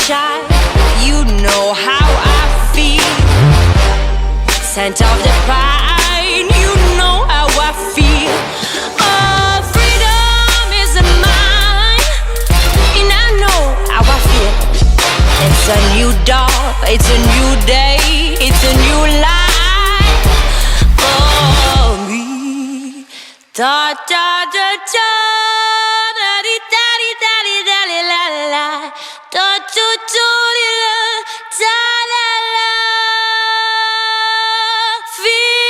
sunshine, you know how I feel. Scent of the pine, you know how I feel. Oh, freedom is mine, and I know how I feel. It's a new dawn, it's a new day, it's a new life for me. Da da da da, da di da di da di da di la la la, da do do di la da la la. Feeling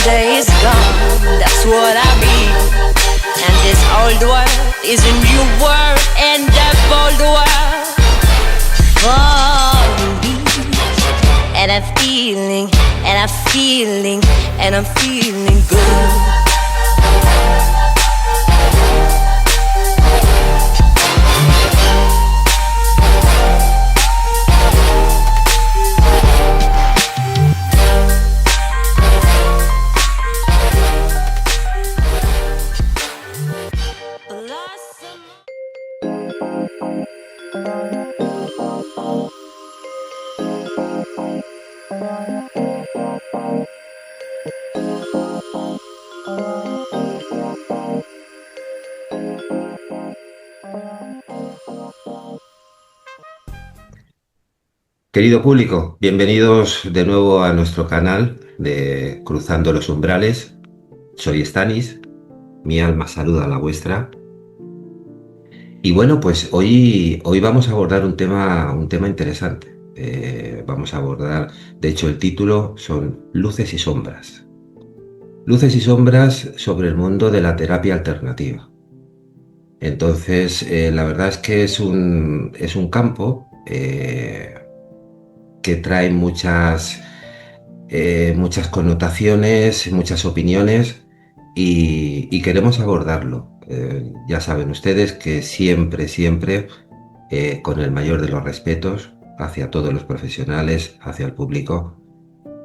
day is gone, that's what I mean. And this old world is a new world, and that old world for me. And I'm feeling, and I'm feeling, and I'm feeling good. Querido público, bienvenidos de nuevo a nuestro canal de Cruzando los Umbrales. Soy Stanis, mi alma saluda a la vuestra. Y bueno, pues hoy vamos a abordar un tema interesante. Vamos a abordar, de hecho el título son Luces y Sombras. Luces y sombras sobre el mundo de la terapia alternativa. Entonces, la verdad es que es un campo que trae muchas connotaciones, muchas opiniones y queremos abordarlo. Ya saben ustedes que siempre con el mayor de los respetos hacia todos los profesionales, hacia el público.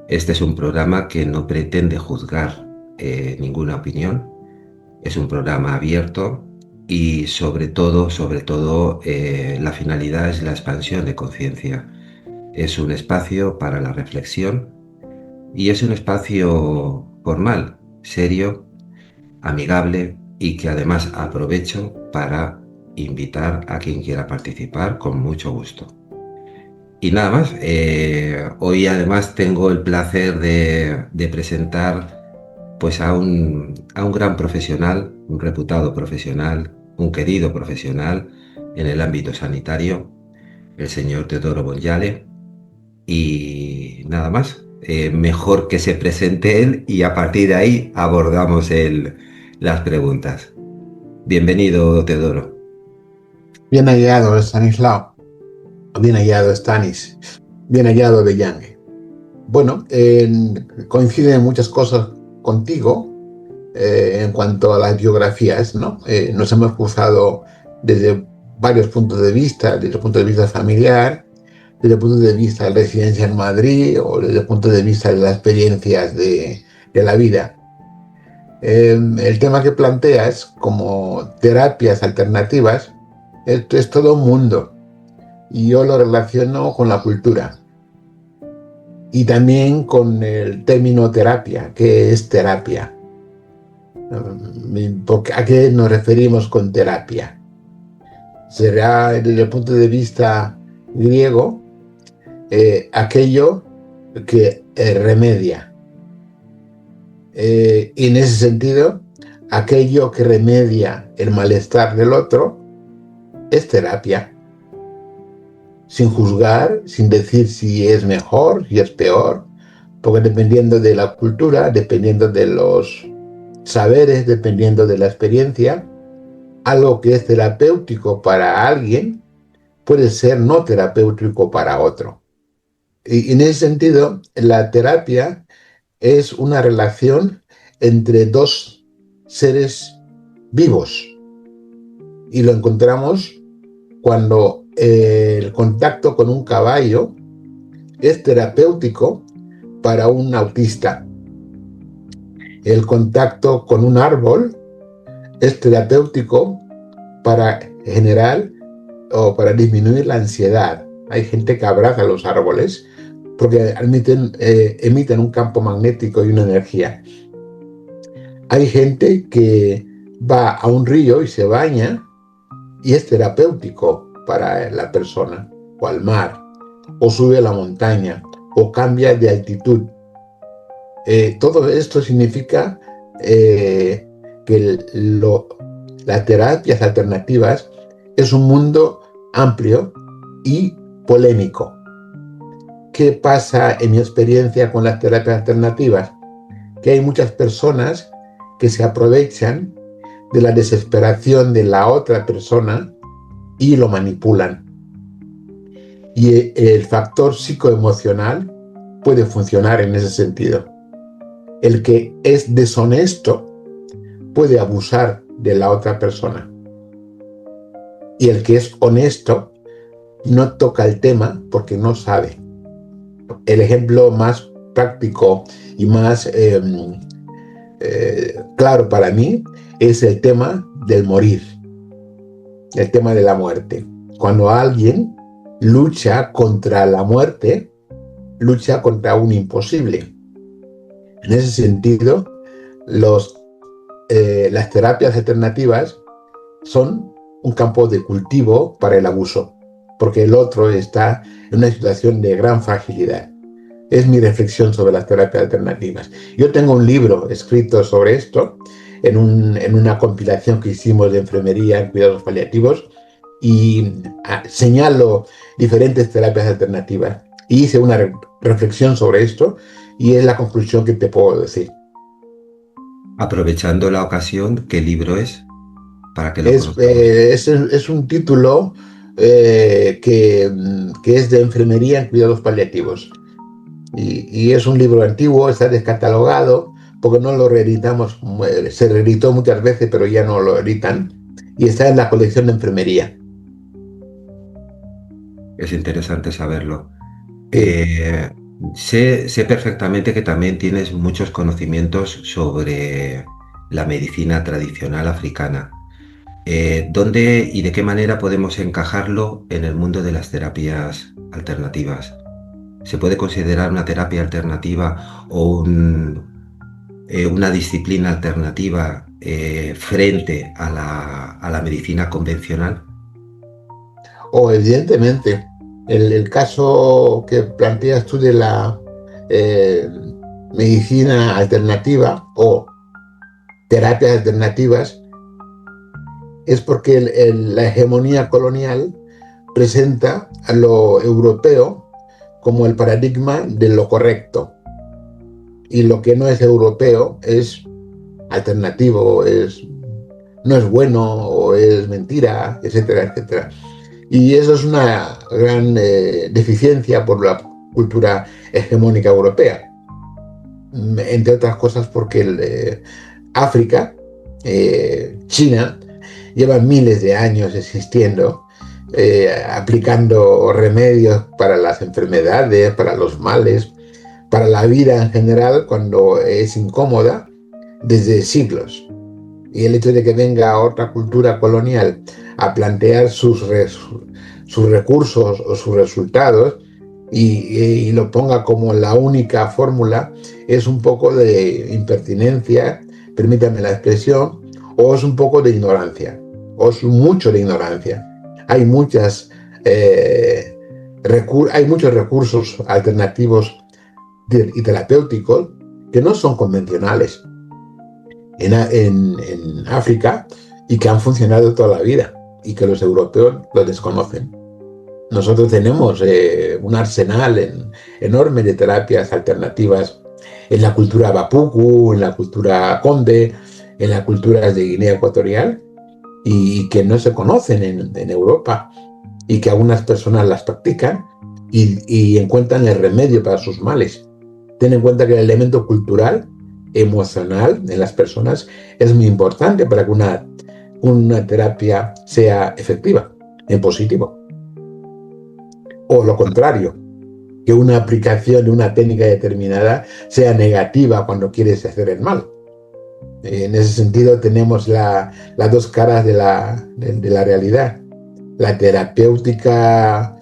Este es un programa que no pretende juzgar ninguna opinión. Es un programa abierto y sobre todo la finalidad es la expansión de conciencia. Es un espacio para la reflexión y es un espacio formal, serio, amigable y que además aprovecho para invitar a quien quiera participar con mucho gusto. Y nada más, hoy además tengo el placer de presentar pues a un gran profesional, un reputado profesional, un querido profesional en el ámbito sanitario, el señor Teodoro Bonjale. Y nada más, mejor que se presente él y a partir de ahí abordamos las preguntas. Bienvenido, Teodoro. Bien hallado, Stanislao. Bien hallado, Stanis. Bien hallado, Bellange. Bueno, coinciden muchas cosas contigo en cuanto a las biografías, ¿no? Nos hemos cruzado desde varios puntos de vista, desde el punto de vista familiar, desde el punto de vista de residencia en Madrid o desde el punto de vista de las experiencias de la vida. El tema que planteas como terapias alternativas, esto es todo un mundo y yo lo relaciono con la cultura y también con el término terapia. ¿Qué es terapia? ¿A qué nos referimos con terapia? Será desde el punto de vista griego aquello que remedia. Y en ese sentido, aquello que remedia el malestar del otro es terapia. Sin juzgar, sin decir si es mejor, si es peor, porque dependiendo de la cultura, dependiendo de los saberes, dependiendo de la experiencia, algo que es terapéutico para alguien puede ser no terapéutico para otro. Y en ese sentido, la terapia es una relación entre dos seres vivos. Y lo encontramos cuando el contacto con un caballo es terapéutico para un autista. El contacto con un árbol es terapéutico para generar o para disminuir la ansiedad. Hay gente que abraza los árboles porque emiten un campo magnético y una energía. Hay gente que va a un río y se baña y es terapéutico para la persona, o al mar, o sube a la montaña, o cambia de altitud. Todo esto significa que las terapias alternativas es un mundo amplio y polémico. ¿Qué pasa en mi experiencia con las terapias alternativas? Que hay muchas personas que se aprovechan de la desesperación de la otra persona y lo manipulan. Y el factor psicoemocional puede funcionar en ese sentido. El que es deshonesto puede abusar de la otra persona. Y el que es honesto no toca el tema porque no sabe. El ejemplo más práctico y más claro para mí es el tema del morir, el tema de la muerte. Cuando alguien lucha contra la muerte, lucha contra un imposible. En ese sentido, las terapias alternativas son un campo de cultivo para el abuso, porque el otro está en una situación de gran fragilidad. Es mi reflexión sobre las terapias alternativas. Yo tengo un libro escrito sobre esto en una compilación que hicimos de enfermería en cuidados paliativos y señalo diferentes terapias alternativas. Y hice una reflexión sobre esto y es la conclusión que te puedo decir. Aprovechando la ocasión, ¿qué libro es? Para que lo Es un título que es de enfermería en cuidados paliativos. Y es un libro antiguo, está descatalogado, porque no lo reeditamos, se reeditó muchas veces, pero ya no lo editan, y está en la colección de enfermería. Es interesante saberlo. Sí. Sé perfectamente que también tienes muchos conocimientos sobre la medicina tradicional africana. ¿Dónde y de qué manera podemos encajarlo en el mundo de las terapias alternativas? ¿Se puede considerar una terapia alternativa o una disciplina alternativa frente a la medicina convencional? Evidentemente, el caso que planteas tú de la medicina alternativa o terapias alternativas es porque la hegemonía colonial presenta a lo europeo como el paradigma de lo correcto, y lo que no es europeo es alternativo, no es bueno o es mentira, etcétera, etcétera. Y eso es una gran deficiencia por la cultura hegemónica europea, entre otras cosas porque África, China, lleva miles de años existiendo, aplicando remedios para las enfermedades, para los males, para la vida en general cuando es incómoda, desde siglos. Y el hecho de que venga otra cultura colonial a plantear sus recursos o sus resultados y lo ponga como la única fórmula es un poco de impertinencia, permítame la expresión, o es un poco de ignorancia, o es mucho de ignorancia. Hay muchos recursos alternativos y terapéuticos que no son convencionales en África y que han funcionado toda la vida y que los europeos lo desconocen. Nosotros tenemos un arsenal enorme de terapias alternativas en la cultura Bapuku, en la cultura Konde, en las culturas de Guinea Ecuatorial, y que no se conocen en Europa, y que algunas personas las practican y encuentran el remedio para sus males. ten en cuenta que el elemento cultural, emocional en las personas es muy importante para que una terapia sea efectiva, en positivo. O lo contrario, que una aplicación de una técnica determinada sea negativa cuando quieres hacer el mal. En ese sentido tenemos las dos caras de la realidad. La terapéutica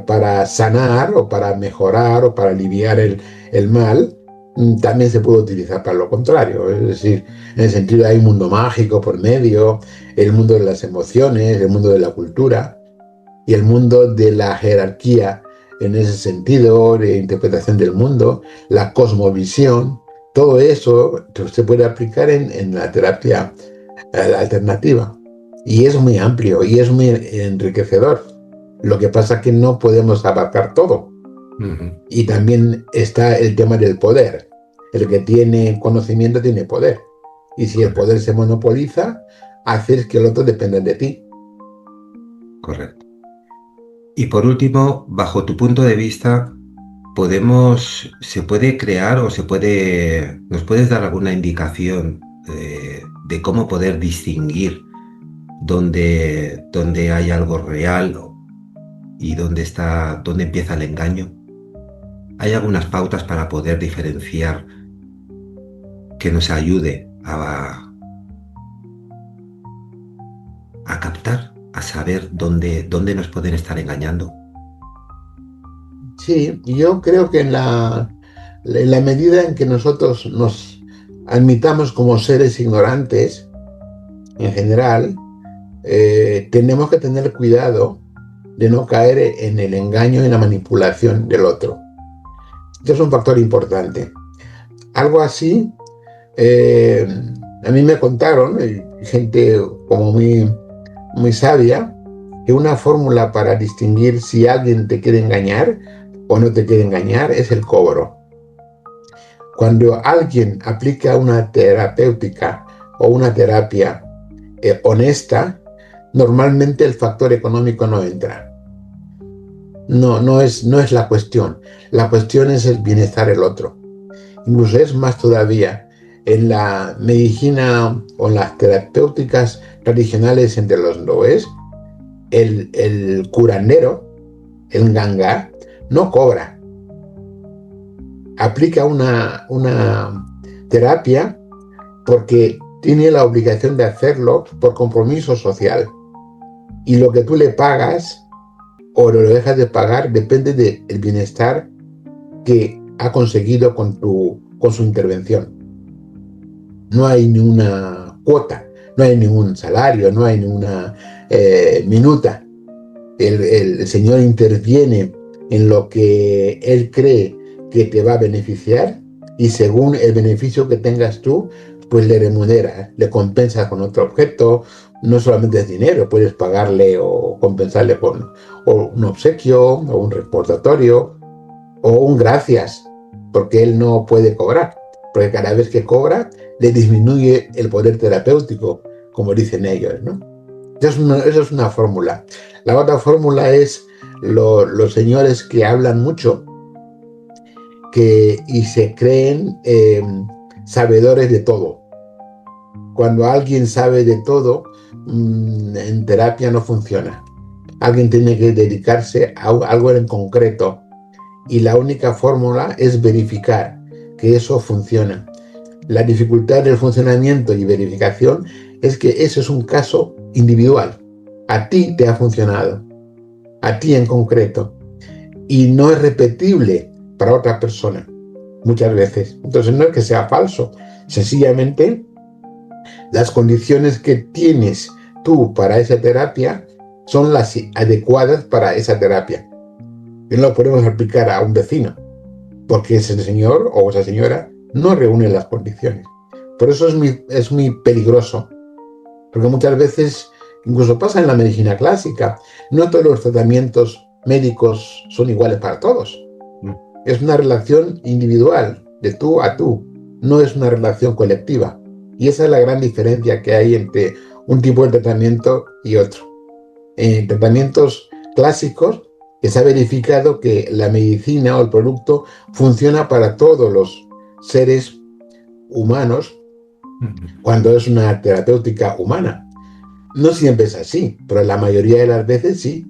para sanar o para mejorar o para aliviar el mal también se puede utilizar para lo contrario. Es decir, en el sentido hay un mundo mágico por medio, el mundo de las emociones, el mundo de la cultura y el mundo de la jerarquía en ese sentido, de interpretación del mundo, la cosmovisión. Todo eso se puede aplicar en la terapia alternativa. Y es muy amplio y es muy enriquecedor. Lo que pasa es que no podemos abarcar todo. Ujú. Y también está el tema del poder. El que tiene conocimiento tiene poder. Y si el poder se monopoliza, haces que el otro dependa de ti. Correcto. Y por último, bajo tu punto de vista, ¿se puede crear o nos puedes dar alguna indicación de cómo poder distinguir dónde hay algo real y dónde empieza el engaño? ¿Hay algunas pautas para poder diferenciar que nos ayude a captar, a saber dónde nos pueden estar engañando? Sí, yo creo que en la medida en que nosotros nos admitamos como seres ignorantes, en general, tenemos que tener cuidado de no caer en el engaño y la manipulación del otro. Esto es un factor importante. Algo así, a mí me contaron, gente como muy sabia, que una fórmula para distinguir si alguien te quiere engañar o no te quiere engañar es el cobro. Cuando alguien aplica una terapéutica o una terapia honesta, normalmente el factor económico no entra. No es la cuestión. La cuestión es el bienestar del otro. Incluso es más todavía. En la medicina o en las terapéuticas tradicionales entre los hindúes, el curandero, el ganga, no cobra. Aplica una terapia porque tiene la obligación de hacerlo por compromiso social. Y lo que tú le pagas o lo dejas de pagar depende del bienestar que ha conseguido con su intervención. No hay ninguna cuota, no hay ningún salario, no hay ninguna minuta. El Señor interviene en lo que Él cree que te va a beneficiar y según el beneficio que tengas tú, pues le remunera, le compensa con otro objeto. No solamente es dinero, puedes pagarle o compensarle con un obsequio o un recordatorio o un gracias, porque él no puede cobrar, porque cada vez que cobra le disminuye el poder terapéutico, como dicen ellos, ¿no? Eso es una fórmula. La otra fórmula es los señores que hablan mucho y se creen sabedores de todo. Cuando alguien sabe de todo, en terapia no funciona. Alguien tiene que dedicarse a algo en concreto y la única fórmula es verificar que eso funciona. La dificultad del funcionamiento y verificación es que eso es un caso individual. A ti te ha funcionado, a ti en concreto, y no es repetible para otra persona muchas veces. Entonces no es que sea falso, sencillamente las condiciones que tienes tú para esa terapia son las adecuadas para esa terapia. Y no lo podemos aplicar a un vecino, porque ese señor o esa señora no reúne las condiciones. Por eso es muy peligroso, porque muchas veces, incluso pasa en la medicina clásica, no todos los tratamientos médicos son iguales para todos. Es una relación individual, de tú a tú, no es una relación colectiva. Y esa es la gran diferencia que hay entre un tipo de tratamiento y otro. En tratamientos clásicos que se ha verificado que la medicina o el producto funciona para todos los seres humanos cuando es una terapéutica humana. No siempre es así, pero la mayoría de las veces sí.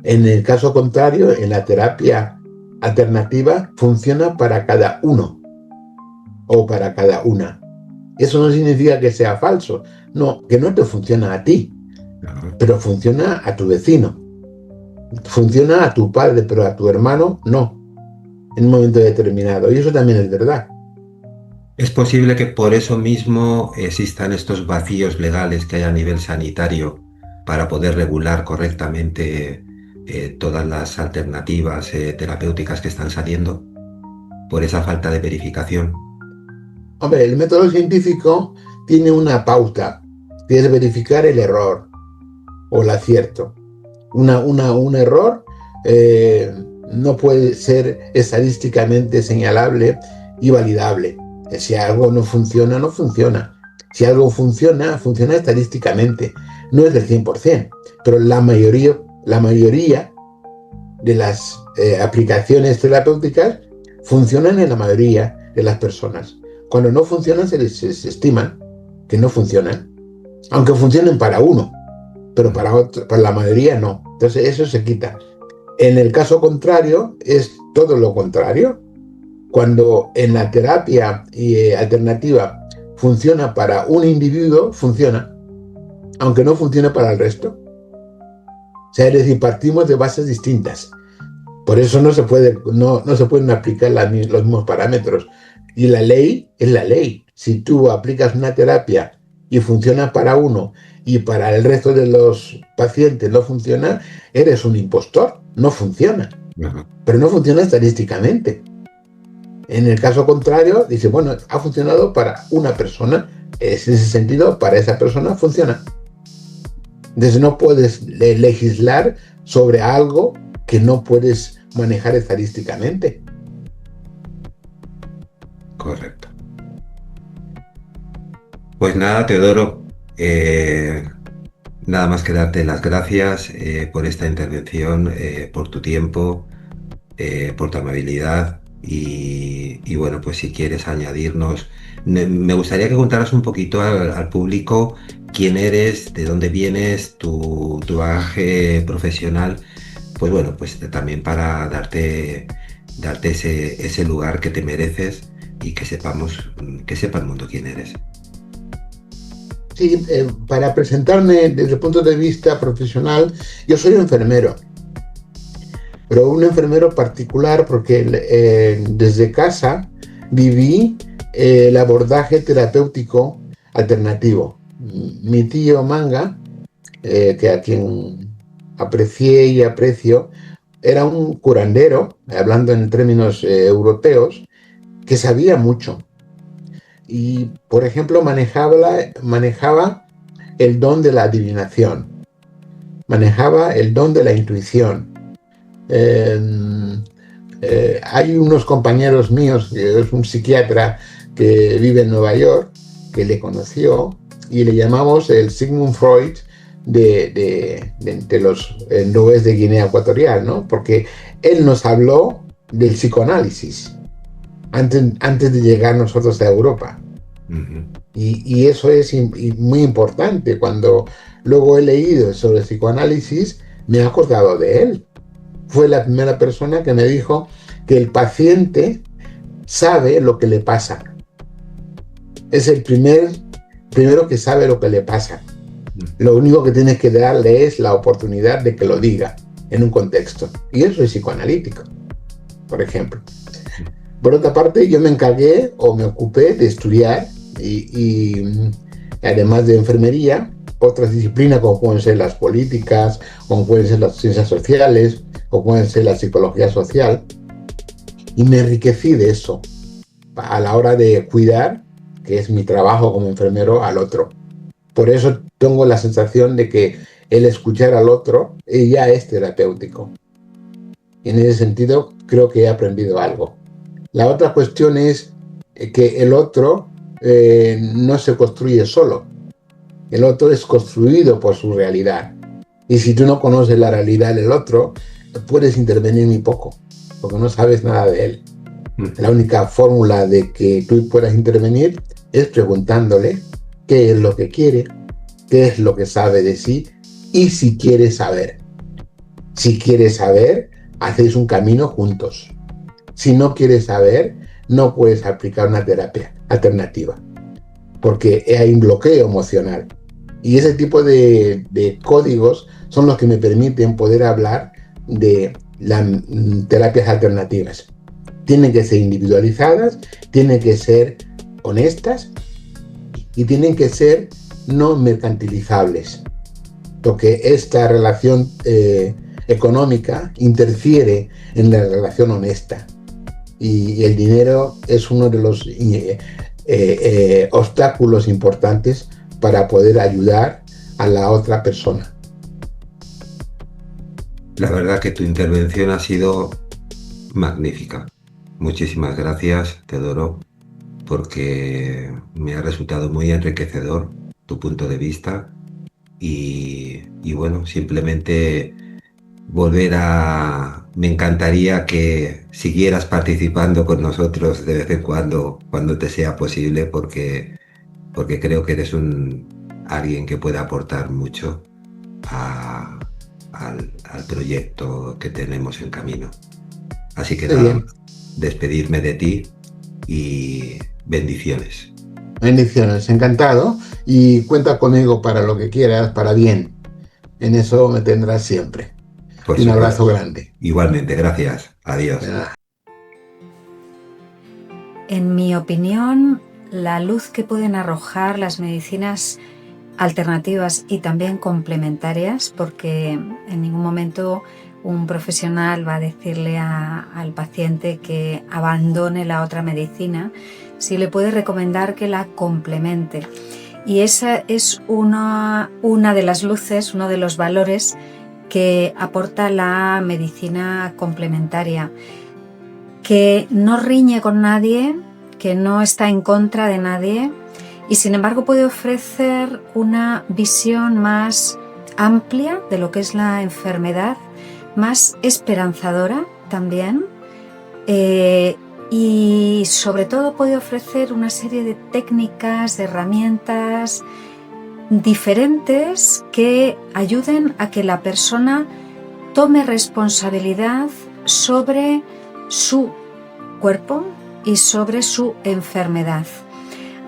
En el caso contrario, en la terapia alternativa funciona para cada uno o para cada una. Eso no significa que sea falso, no, que no te funciona a ti, pero funciona a tu vecino, funciona a tu padre, pero a tu hermano no, en un momento determinado, y eso también es verdad. Es posible que por eso mismo existan estos vacíos legales que hay a nivel sanitario para poder regular correctamente todas las alternativas terapéuticas que están saliendo, por esa falta de verificación. Hombre, el método científico tiene una pauta, que es verificar el error o el acierto. Un error no puede ser estadísticamente señalable y validable. Si algo no funciona, no funciona. Si algo funciona, funciona estadísticamente. No es del 100%, pero la mayoría de las aplicaciones terapéuticas funcionan en la mayoría de las personas. Cuando no funcionan, se estiman que no funcionan, aunque funcionen para uno, pero para la mayoría no. Entonces eso se quita. En el caso contrario, es todo lo contrario. Cuando en la terapia alternativa funciona para un individuo, funciona, aunque no funcione para el resto. O sea, es decir, partimos de bases distintas. Por eso no se pueden aplicar los mismos parámetros. Y la ley es la ley. Si tú aplicas una terapia y funciona para uno y para el resto de los pacientes no funciona, eres un impostor. No funciona. Pero no funciona estadísticamente. En el caso contrario, dice, bueno, ha funcionado para una persona. En ese sentido, para esa persona funciona. Entonces no puedes legislar sobre algo que no puedes manejar estadísticamente. Correcto. Pues nada, Teodoro, nada más que darte las gracias por esta intervención, por tu tiempo, por tu amabilidad y bueno, pues si quieres añadirnos, me gustaría que contaras un poquito al público quién eres, de dónde vienes, tu bagaje profesional, pues bueno, pues también para darte ese lugar que te mereces y que sepa el mundo quién eres. Sí, para presentarme desde el punto de vista profesional, yo soy enfermero, pero un enfermero particular porque desde casa viví el abordaje terapéutico alternativo. Mi tío Manga, que a quien aprecié y aprecio, era un curandero, hablando en términos europeos, que sabía mucho. Y, por ejemplo, manejaba el don de la adivinación, manejaba el don de la intuición. Hay unos compañeros míos, que es un psiquiatra que vive en Nueva York, que le conoció y le llamamos el Sigmund Freud de los nubes de Guinea Ecuatorial, ¿no? Porque él nos habló del psicoanálisis antes de llegar nosotros a Europa. Uh-huh. Y eso es muy importante. Cuando luego he leído sobre el psicoanálisis, me he acordado de él. Fue la primera persona que me dijo que el paciente sabe lo que le pasa. Es el primero que sabe lo que le pasa. Lo único que tienes que darle es la oportunidad de que lo diga en un contexto. Y eso es psicoanalítico, por ejemplo. Por otra parte, yo me encargué o me ocupé de estudiar y además de enfermería, otras disciplinas como pueden ser las políticas, como pueden ser las ciencias sociales, o pueden ser la psicología social. Y me enriquecí de eso a la hora de cuidar, que es mi trabajo como enfermero, al otro. Por eso tengo la sensación de que el escuchar al otro ya es terapéutico. Y en ese sentido creo que he aprendido algo. La otra cuestión es que el otro no se construye solo. El otro es construido por su realidad. Y si tú no conoces la realidad del otro, puedes intervenir muy poco, porque no sabes nada de él. La única fórmula de que tú puedas intervenir es preguntándole qué es lo que quiere, qué es lo que sabe de sí y si quiere saber. Si quiere saber, hacéis un camino juntos. Si no quiere saber, no puedes aplicar una terapia alternativa, porque hay un bloqueo emocional. Y ese tipo de códigos son los que me permiten poder hablar de las terapias alternativas. Tienen que ser individualizadas, tienen que ser honestas y tienen que ser no mercantilizables, porque esta relación económica interfiere en la relación honesta y el dinero es uno de los obstáculos importantes para poder ayudar a la otra persona. La verdad que tu intervención ha sido magnífica. Muchísimas gracias, Teodoro, porque me ha resultado muy enriquecedor tu punto de vista y bueno, simplemente me encantaría que siguieras participando con nosotros de vez en cuando te sea posible, porque creo que eres alguien que puede aportar mucho al proyecto que tenemos en camino. Así que nada, despedirme de ti y bendiciones. Bendiciones, encantado, y cuenta conmigo para lo que quieras, para bien. En eso me tendrás siempre. Por un supuesto. Abrazo grande. Igualmente, gracias. Adiós. En mi opinión, la luz que pueden arrojar las medicinas alternativas y también complementarias, porque en ningún momento un profesional va a decirle al paciente que abandone la otra medicina, sí le puede recomendar que la complemente. Y esa es una de las luces, uno de los valores que aporta la medicina complementaria, que no riñe con nadie, que no está en contra de nadie y sin embargo puede ofrecer una visión más amplia de lo que es la enfermedad, más esperanzadora también, y sobre todo puede ofrecer una serie de técnicas, de herramientas diferentes que ayuden a que la persona tome responsabilidad sobre su cuerpo y sobre su enfermedad.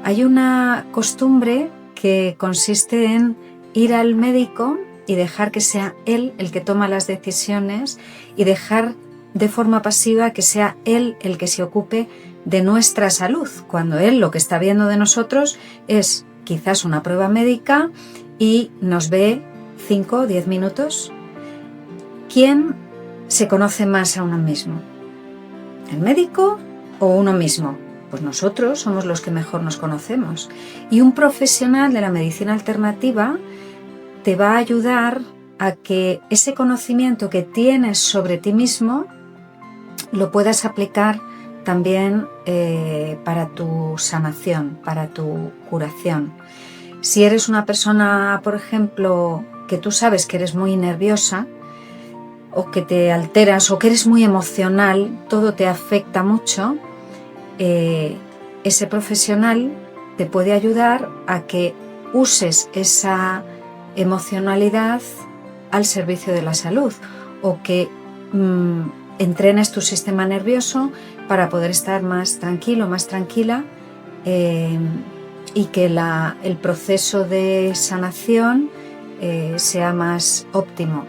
Hay una costumbre que consiste en ir al médico y dejar que sea él el que toma las decisiones y dejar de forma pasiva que sea él el que se ocupe de nuestra salud, cuando él lo que está viendo de nosotros es quizás una prueba médica y nos ve 5 o 10 minutos. ¿Quién se conoce más a uno mismo? ¿El médico o uno mismo? Pues nosotros somos los que mejor nos conocemos. Y un profesional de la medicina alternativa te va a ayudar a que ese conocimiento que tienes sobre ti mismo lo puedas aplicar también para tu sanación, para tu curación. Si eres una persona, por ejemplo, que tú sabes que eres muy nerviosa o que te alteras o que eres muy emocional, todo te afecta mucho, ese profesional te puede ayudar a que uses esa emocionalidad al servicio de la salud o que entrenes tu sistema nervioso para poder estar más tranquilo, más tranquila y que el proceso de sanación sea más óptimo.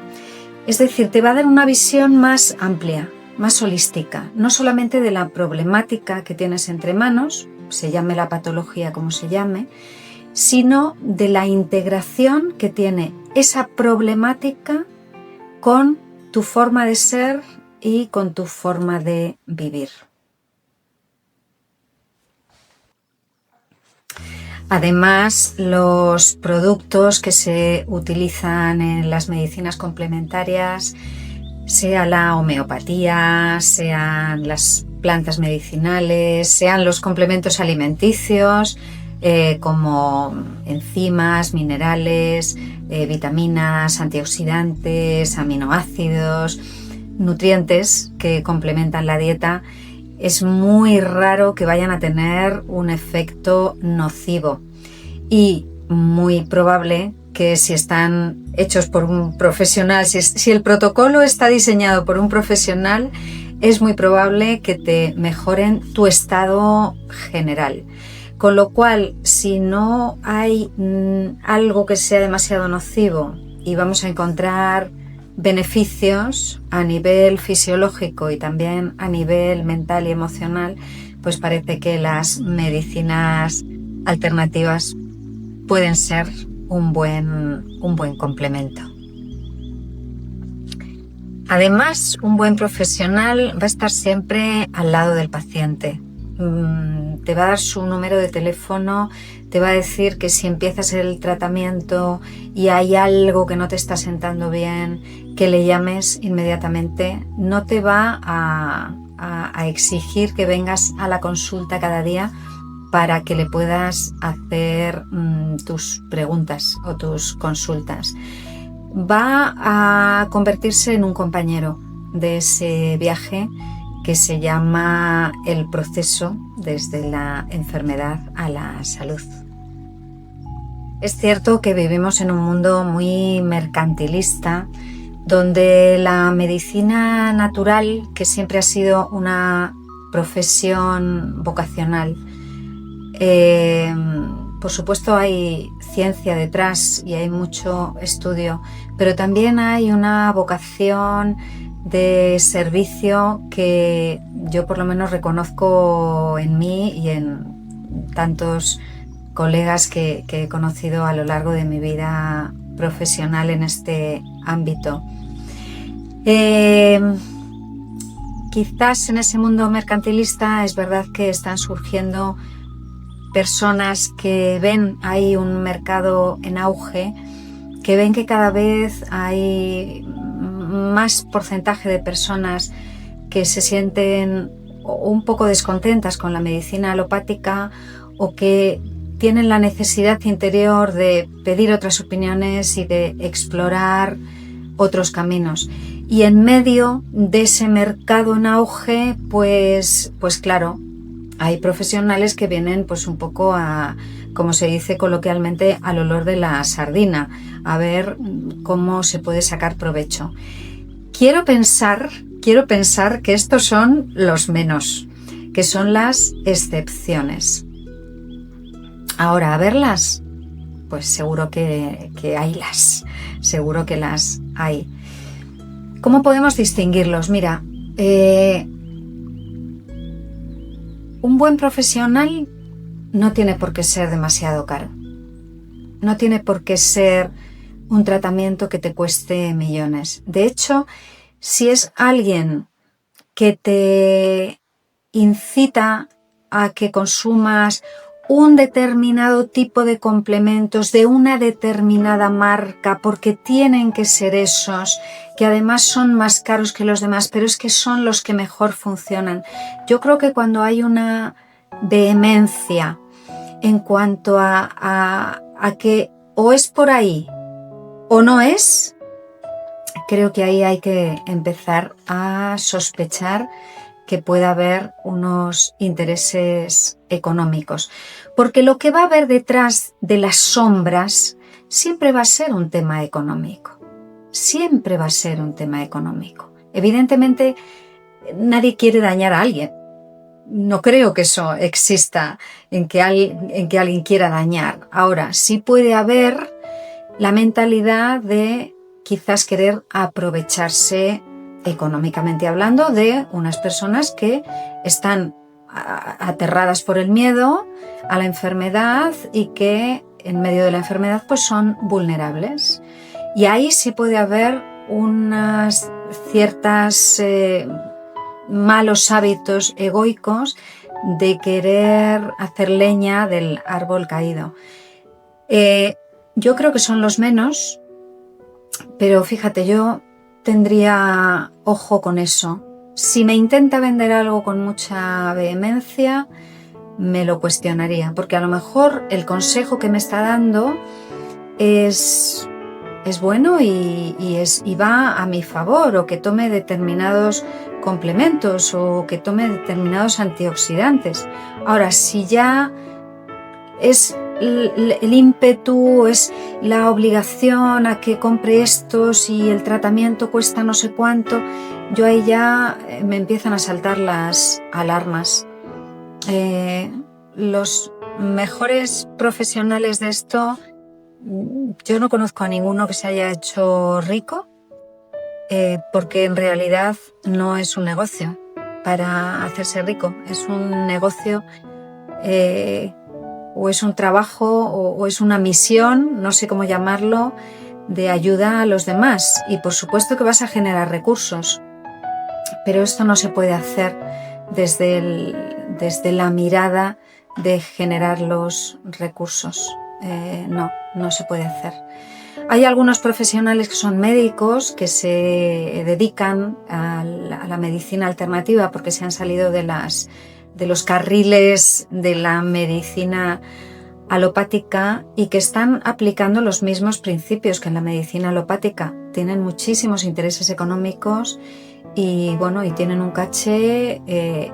Es decir, te va a dar una visión más amplia, más holística, no solamente de la problemática que tienes entre manos, se llame la patología como se llame, sino de la integración que tiene esa problemática con tu forma de ser y con tu forma de vivir. Además, los productos que se utilizan en las medicinas complementarias, sea la homeopatía, sean las plantas medicinales, sean los complementos alimenticios, como enzimas, minerales, vitaminas, antioxidantes, aminoácidos, nutrientes que complementan la dieta, es muy raro que vayan a tener un efecto nocivo, y muy probable que si están hechos por un profesional, si el protocolo está diseñado por un profesional, es muy probable que te mejoren tu estado general. Con lo cual, si no hay algo que sea demasiado nocivo y vamos a encontrar beneficios a nivel fisiológico y también a nivel mental y emocional, pues parece que las medicinas alternativas pueden ser un buen complemento. Además, un buen profesional va a estar siempre al lado del paciente. Te va a dar su número de teléfono, te va a decir que si empiezas el tratamiento y hay algo que no te está sentando bien, que le llames inmediatamente. No te va a exigir que vengas a la consulta cada día para que le puedas hacer tus preguntas o tus consultas. Va a convertirse en un compañero de ese viaje que se llama el proceso desde la enfermedad a la salud. Es cierto que vivimos en un mundo muy mercantilista, donde la medicina natural, que siempre ha sido una profesión vocacional, por supuesto hay ciencia detrás y hay mucho estudio, pero también hay una vocación de servicio que yo por lo menos reconozco en mí y en tantos colegas que he conocido a lo largo de mi vida profesional en este ámbito. Quizás en ese mundo mercantilista es verdad que están surgiendo personas que ven ahí un mercado en auge, que ven que cada vez hay más porcentaje de personas que se sienten un poco descontentas con la medicina alopática o que tienen la necesidad interior de pedir otras opiniones y de explorar otros caminos. Y en medio de ese mercado en auge, pues claro, hay profesionales que vienen pues un poco a, como se dice coloquialmente, al olor de la sardina, a ver cómo se puede sacar provecho. Quiero pensar que estos son los menos, que son las excepciones. Ahora, a verlas, pues seguro que seguro que las hay. ¿Cómo podemos distinguirlos? Mira, un buen profesional no tiene por qué ser demasiado caro. No tiene por qué ser un tratamiento que te cueste millones. De hecho, si es alguien que te incita a que consumas un determinado tipo de complementos de una determinada marca, porque tienen que ser esos, que además son más caros que los demás, pero es que son los que mejor funcionan. Yo creo que cuando hay una vehemencia en cuanto a que o es por ahí o no es, creo que ahí hay que empezar a sospechar que pueda haber unos intereses económicos. Porque lo que va a haber detrás de las sombras siempre va a ser un tema económico. Siempre va a ser un tema económico. Evidentemente, nadie quiere dañar a alguien. No creo que eso exista en que alguien quiera dañar. Ahora, sí puede haber la mentalidad de quizás querer aprovecharse económicamente hablando de unas personas que están aterradas por el miedo a la enfermedad y que en medio de la enfermedad pues son vulnerables. Y ahí sí puede haber unas ciertas malos hábitos egoicos de querer hacer leña del árbol caído. Yo creo que son los menos, pero fíjate, yo tendría ojo con eso. Si me intenta vender algo con mucha vehemencia, me lo cuestionaría, porque a lo mejor el consejo que me está dando es es bueno y va a mi favor, o que tome determinados complementos o que tome determinados antioxidantes. Ahora, si ya es el ímpetu, es la obligación a que compre esto, si el tratamiento cuesta no sé cuánto, yo ahí ya me empiezan a saltar las alarmas. Los mejores profesionales de esto, yo no conozco a ninguno que se haya hecho rico, porque en realidad no es un negocio para hacerse rico, es un negocio o es un trabajo o es una misión, no sé cómo llamarlo, de ayuda a los demás. Y por supuesto que vas a generar recursos, pero esto no se puede hacer desde la mirada de generar los recursos. No se puede hacer. Hay algunos profesionales que son médicos que se dedican a la medicina alternativa porque se han salido de los carriles de la medicina alopática y que están aplicando los mismos principios que en la medicina alopática. Tienen muchísimos intereses económicos y bueno, y tienen un caché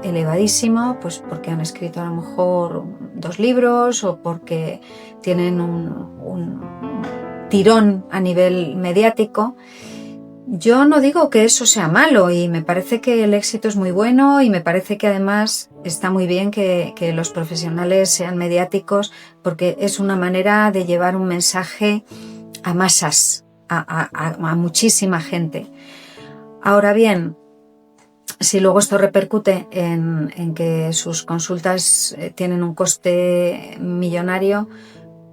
elevadísimo, pues porque han escrito a lo mejor 2 libros o porque tienen un tirón a nivel mediático. Yo no digo que eso sea malo y me parece que el éxito es muy bueno y me parece que además está muy bien que los profesionales sean mediáticos porque es una manera de llevar un mensaje a masas, a muchísima gente. Ahora bien, si luego esto repercute en que sus consultas tienen un coste millonario,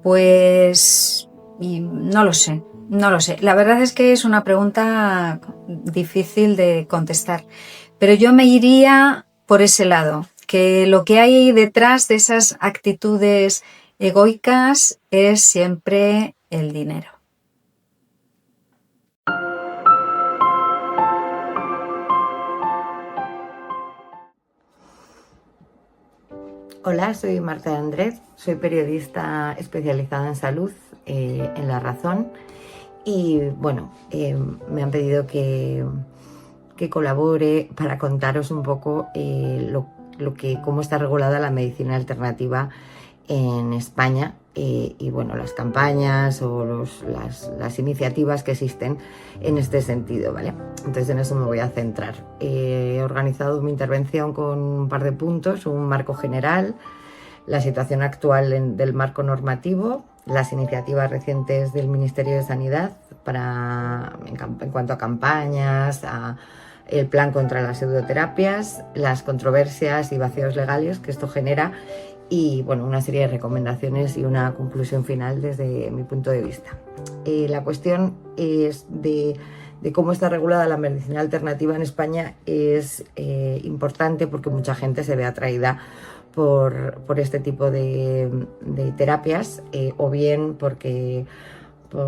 pues no lo sé. La verdad es que es una pregunta difícil de contestar, pero yo me iría por ese lado, que lo que hay detrás de esas actitudes egoicas es siempre el dinero. Hola, soy Marta Andrés, soy periodista especializada en salud en La Razón y bueno, me han pedido que colabore para contaros un poco cómo está regulada la medicina alternativa en España y bueno, las campañas o las iniciativas que existen en este sentido, ¿vale? Entonces en eso me voy a centrar. He organizado mi intervención con un par de puntos: un marco general, la situación actual del marco normativo, las iniciativas recientes del Ministerio de Sanidad en cuanto a campañas, el plan contra las pseudoterapias, las controversias y vacíos legales que esto genera y bueno, una serie de recomendaciones y una conclusión final desde mi punto de vista. La cuestión es de cómo está regulada la medicina alternativa en España es importante porque mucha gente se ve atraída por este tipo de terapias o bien por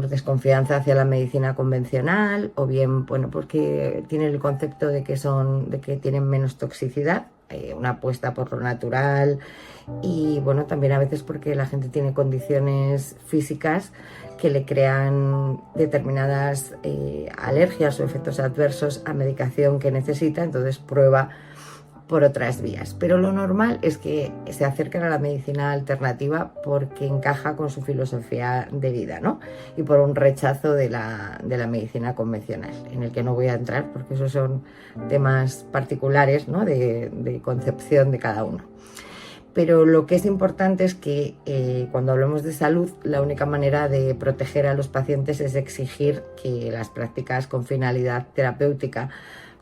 desconfianza hacia la medicina convencional o bien bueno, porque tienen el concepto de que tienen menos toxicidad, una apuesta por lo natural y bueno, también a veces porque la gente tiene condiciones físicas que le crean determinadas alergias o efectos adversos a medicación que necesita, entonces prueba por otras vías. Pero lo normal es que se acerquen a la medicina alternativa porque encaja con su filosofía de vida, ¿no? Y por un rechazo de la medicina convencional, en el que no voy a entrar porque esos son temas particulares, ¿no? de concepción de cada uno. Pero lo que es importante es que cuando hablamos de salud, la única manera de proteger a los pacientes es exigir que las prácticas con finalidad terapéutica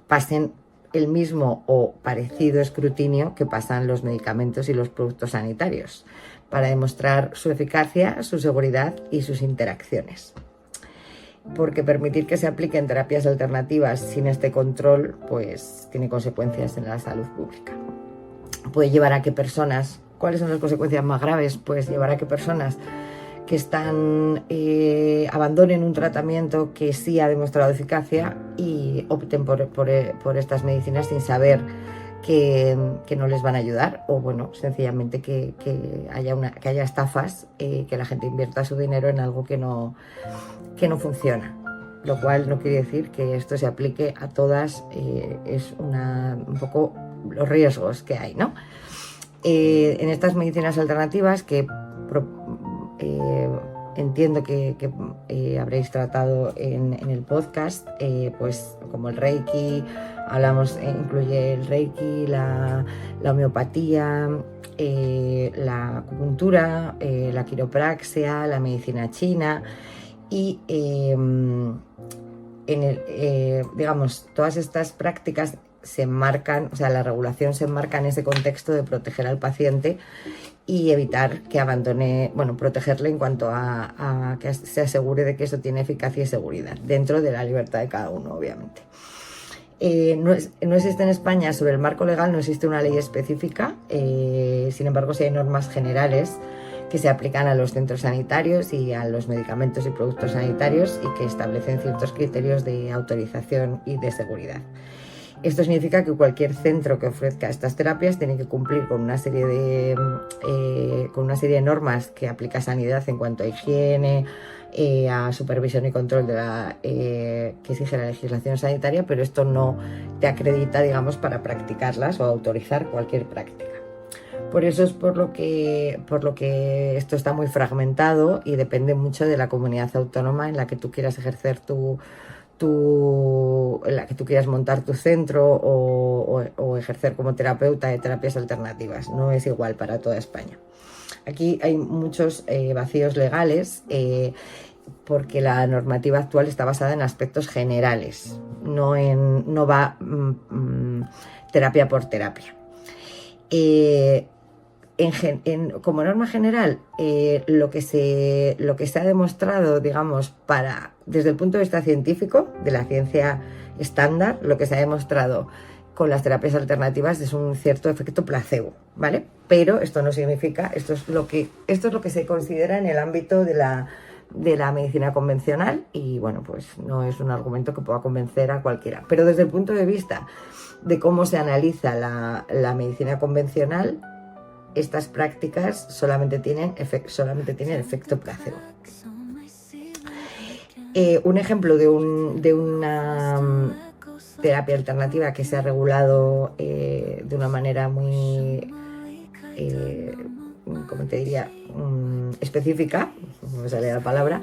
pasen el mismo o parecido escrutinio que pasan los medicamentos y los productos sanitarios para demostrar su eficacia, su seguridad y sus interacciones. Porque permitir que se apliquen terapias alternativas sin este control pues tiene consecuencias en la salud pública. Puede llevar a que personas, ¿cuáles son las consecuencias más graves? Pues llevar a que personas que abandonen un tratamiento que sí ha demostrado eficacia y opten por estas medicinas sin saber que no les van a ayudar o bueno, sencillamente que haya estafas, que la gente invierta su dinero en algo que no que no funciona, lo cual no quiere decir que esto se aplique a todas, es un poco los riesgos que hay, ¿no? En estas medicinas alternativas que entiendo que habréis tratado en el podcast, pues como el Reiki, incluye el Reiki, la homeopatía, la acupuntura, la quiropraxia, la medicina china y digamos, todas estas prácticas se enmarcan, o sea, la regulación se enmarca en ese contexto de proteger al paciente y evitar que abandone, bueno, protegerle en cuanto a que se asegure de que eso tiene eficacia y seguridad, dentro de la libertad de cada uno, obviamente. No existe en España, sobre el marco legal, no existe una ley específica, sin embargo, sí hay normas generales que se aplican a los centros sanitarios y a los medicamentos y productos sanitarios y que establecen ciertos criterios de autorización y de seguridad. Esto significa que cualquier centro que ofrezca estas terapias tiene que cumplir con una serie de normas que aplica Sanidad en cuanto a higiene, a supervisión y control que exige la legislación sanitaria, pero esto no te acredita, digamos, para practicarlas o autorizar cualquier práctica. Por eso es por lo que esto está muy fragmentado y depende mucho de la comunidad autónoma en la que tú quieras ejercer en la que tú quieras montar tu centro o ejercer como terapeuta de terapias alternativas. No es igual para toda España. Aquí hay muchos vacíos legales porque la normativa actual está basada en aspectos generales, no va terapia por terapia. Como norma general, lo que se ha demostrado, digamos, desde el punto de vista científico, de la ciencia estándar, lo que se ha demostrado con las terapias alternativas es un cierto efecto placebo, ¿vale? Pero esto no significa, esto es lo que se considera en el ámbito de la medicina convencional y, bueno, pues no es un argumento que pueda convencer a cualquiera. Pero desde el punto de vista de cómo se analiza la medicina convencional, estas prácticas solamente tienen efecto placebo. Un ejemplo de una terapia alternativa que se ha regulado de una manera muy, ¿cómo te diría?, específica, no me sale la palabra,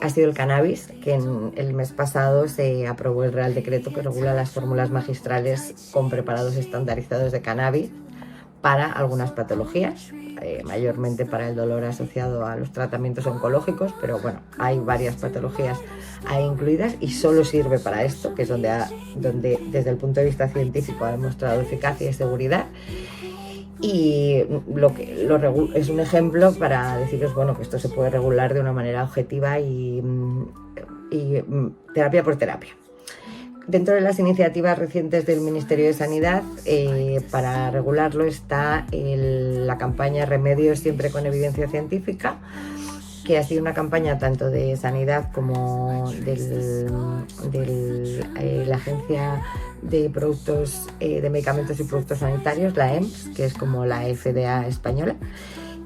ha sido el cannabis, que en el mes pasado se aprobó el Real Decreto que regula las fórmulas magistrales con preparados estandarizados de cannabis para algunas patologías, mayormente para el dolor asociado a los tratamientos oncológicos, pero bueno, hay varias patologías ahí incluidas y solo sirve para esto, que es donde desde el punto de vista científico ha demostrado eficacia y seguridad. Y es un ejemplo para deciros, bueno, que esto se puede regular de una manera objetiva y terapia por terapia. Dentro de las iniciativas recientes del Ministerio de Sanidad, para regularlo está la campaña Remedios siempre con evidencia científica, que ha sido una campaña tanto de Sanidad como de la Agencia de Productos de Medicamentos y Productos Sanitarios, la EMS, que es como la FDA española.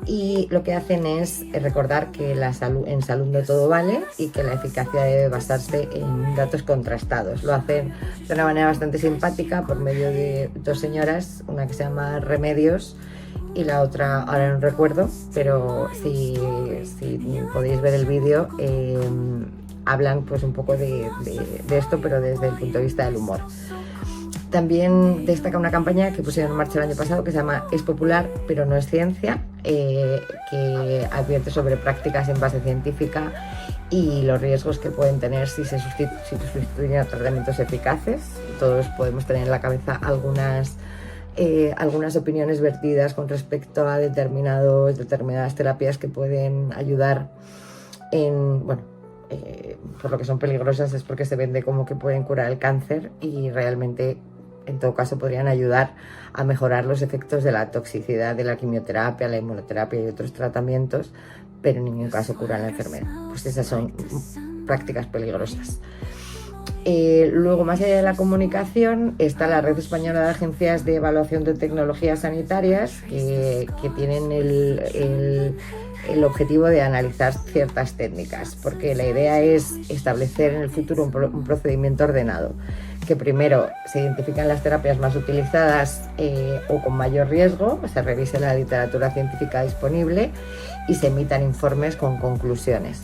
Y lo que hacen es recordar que en salud no todo vale y que la eficacia debe basarse en datos contrastados. Lo hacen de una manera bastante simpática por medio de dos señoras, una que se llama Remedios y la otra, ahora no recuerdo, pero si podéis ver el vídeo, hablan pues un poco de esto, pero desde el punto de vista del humor. También destaca una campaña que pusieron en marcha el año pasado que se llama Es popular pero no es ciencia, que advierte sobre prácticas en base científica y los riesgos que pueden tener si se sustituyen a tratamientos eficaces. Todos podemos tener en la cabeza algunas opiniones vertidas con respecto a determinadas terapias que pueden ayudar por lo que son peligrosas es porque se vende como que pueden curar el cáncer y realmente en todo caso podrían ayudar a mejorar los efectos de la toxicidad de la quimioterapia, la inmunoterapia y otros tratamientos, pero en ningún caso curan la enfermedad. Pues esas son prácticas peligrosas. Luego, más allá de la comunicación, está la Red Española de Agencias de Evaluación de Tecnologías Sanitarias, que tienen el objetivo de analizar ciertas técnicas, porque la idea es establecer en el futuro un procedimiento ordenado, que primero se identifican las terapias más utilizadas o con mayor riesgo, se revise la literatura científica disponible y se emitan informes con conclusiones.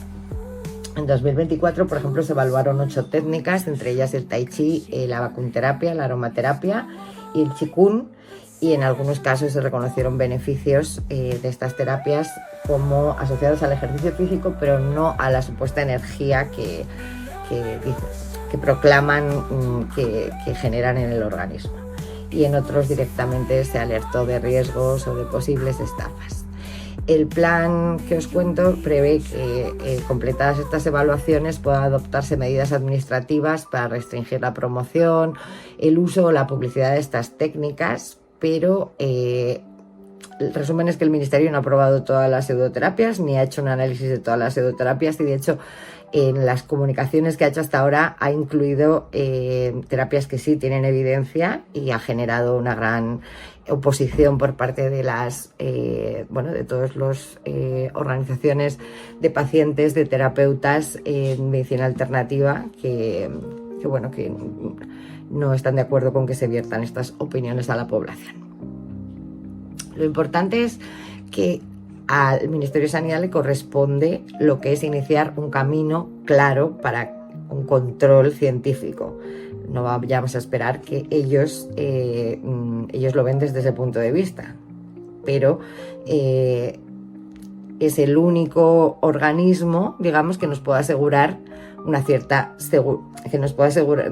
En 2024, por ejemplo, se evaluaron 8 técnicas, entre ellas el tai chi, la vacunterapia, la aromaterapia y el qigong, y en algunos casos se reconocieron beneficios de estas terapias como asociados al ejercicio físico, pero no a la supuesta energía que proclaman que generan en el organismo. Y en otros directamente se alertó de riesgos o de posibles estafas. El plan que os cuento prevé que, completadas estas evaluaciones, puedan adoptarse medidas administrativas para restringir la promoción, el uso o la publicidad de estas técnicas, pero el resumen es que el Ministerio no ha aprobado todas las pseudoterapias ni ha hecho un análisis de todas las pseudoterapias, y de hecho en las comunicaciones que ha hecho hasta ahora ha incluido terapias que sí tienen evidencia, y ha generado una gran oposición por parte de de todas las organizaciones de pacientes, de terapeutas en medicina alternativa que no están de acuerdo con que se viertan estas opiniones a la población. Lo importante es que al Ministerio de Sanidad le corresponde lo que es iniciar un camino claro para un control científico. No vayamos a esperar que ellos lo ven desde ese punto de vista, pero es el único organismo, digamos, que nos puede asegurar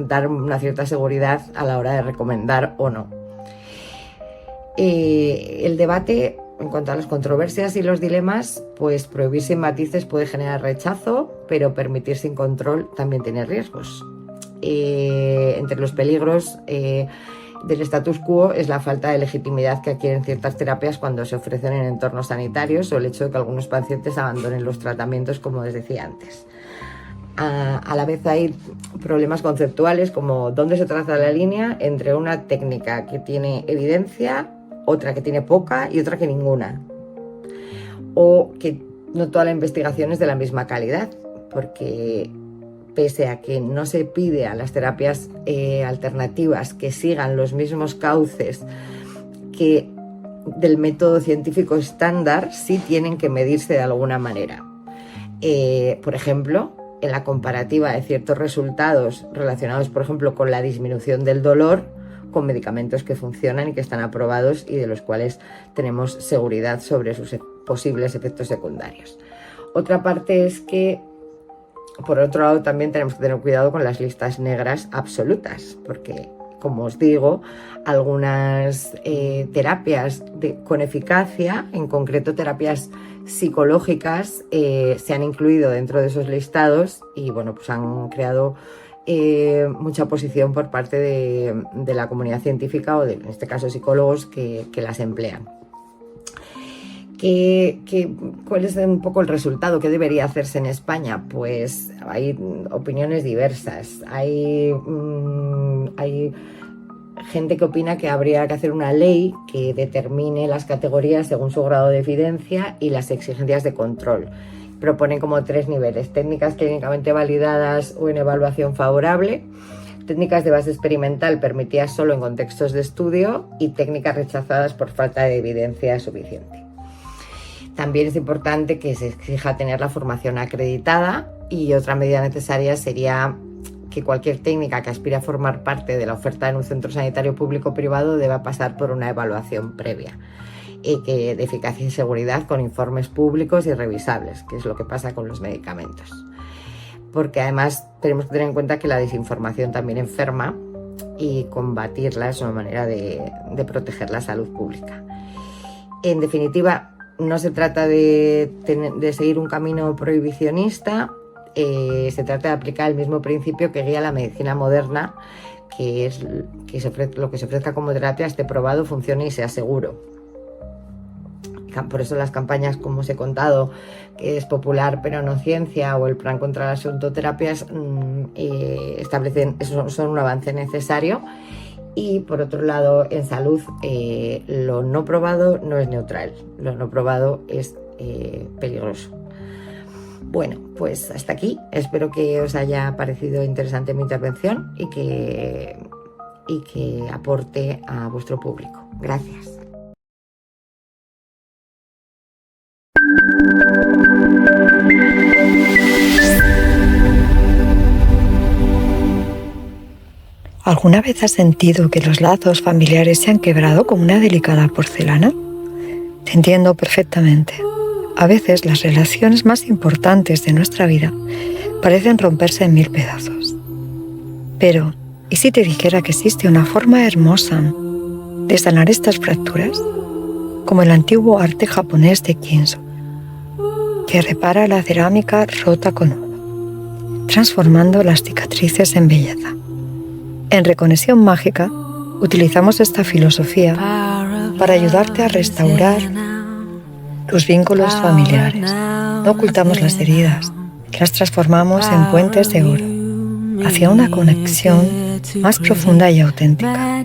dar una cierta seguridad a la hora de recomendar o no. El debate en cuanto a las controversias y los dilemas, pues prohibir sin matices puede generar rechazo, pero permitir sin control también tiene riesgos. Entre los peligros del status quo es la falta de legitimidad que adquieren ciertas terapias cuando se ofrecen en entornos sanitarios, o el hecho de que algunos pacientes abandonen los tratamientos, como les decía antes. A la vez hay problemas conceptuales, como dónde se traza la línea entre una técnica que tiene evidencia, otra que tiene poca y otra que ninguna, o que no toda la investigación es de la misma calidad, porque pese a que no se pide a las terapias alternativas que sigan los mismos cauces que del método científico estándar, sí tienen que medirse de alguna manera. Por ejemplo, en la comparativa de ciertos resultados relacionados, por ejemplo, con la disminución del dolor, con medicamentos que funcionan y que están aprobados y de los cuales tenemos seguridad sobre sus posibles efectos secundarios. Otra parte es que, por otro lado, también tenemos que tener cuidado con las listas negras absolutas, porque, como os digo, algunas terapias con eficacia, en concreto terapias psicológicas, se han incluido dentro de esos listados y pues han creado mucha oposición por parte de la comunidad científica o en este caso psicólogos que las emplean. ¿Cuál es un poco el resultado? ¿Qué debería hacerse en España? Pues hay opiniones diversas. Hay gente que opina que habría que hacer una ley que determine las categorías según su grado de evidencia y las exigencias de control. Proponen como 3 niveles: técnicas clínicamente validadas o en evaluación favorable, técnicas de base experimental permitidas solo en contextos de estudio y técnicas rechazadas por falta de evidencia suficiente. También es importante que se exija tener la formación acreditada, y otra medida necesaria sería que cualquier técnica que aspire a formar parte de la oferta en un centro sanitario público o privado deba pasar por una evaluación previa de eficacia y seguridad con informes públicos y revisables, que es lo que pasa con los medicamentos. Porque además tenemos que tener en cuenta que la desinformación también enferma, y combatirla es una manera de proteger la salud pública. En definitiva, no se trata de seguir un camino prohibicionista, se trata de aplicar el mismo principio que guía la medicina moderna, que es lo que se ofrezca como terapia esté probado, funcione y sea seguro. por eso las campañas, como os he contado, que es popular pero no ciencia, o el plan contra las odontoterapias, establecen, son un avance necesario. Y por otro lado, en salud, lo no probado no es neutral, lo no probado es peligroso. Bueno, pues hasta aquí. Espero que os haya parecido interesante mi intervención y que aporte a vuestro público. Gracias. ¿Alguna vez has sentido que los lazos familiares se han quebrado como una delicada porcelana? Te entiendo perfectamente. A veces las relaciones más importantes de nuestra vida parecen romperse en 1000 pedazos. Pero, ¿y si te dijera que existe una forma hermosa de sanar estas fracturas? Como el antiguo arte japonés de kintsugi, que repara la cerámica rota con oro, transformando las cicatrices en belleza. En Reconexión Mágica utilizamos esta filosofía para ayudarte a restaurar tus vínculos familiares. No ocultamos las heridas, las transformamos en puentes de oro hacia una conexión más profunda y auténtica.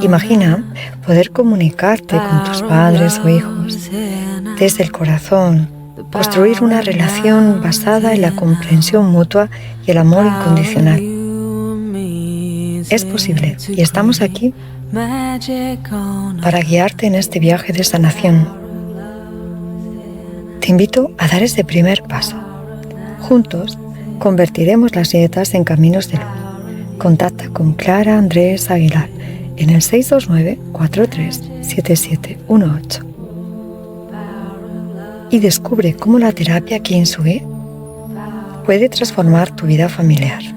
Imagina poder comunicarte con tus padres o hijos desde el corazón, construir una relación basada en la comprensión mutua y el amor incondicional. Es posible y estamos aquí para guiarte en este viaje de sanación. Te invito a dar ese primer paso. Juntos convertiremos las grietas en caminos de luz. Contacta con Clara Andrés Aguilar en el 629-437718 y descubre cómo la terapia Kintsugi puede transformar tu vida familiar.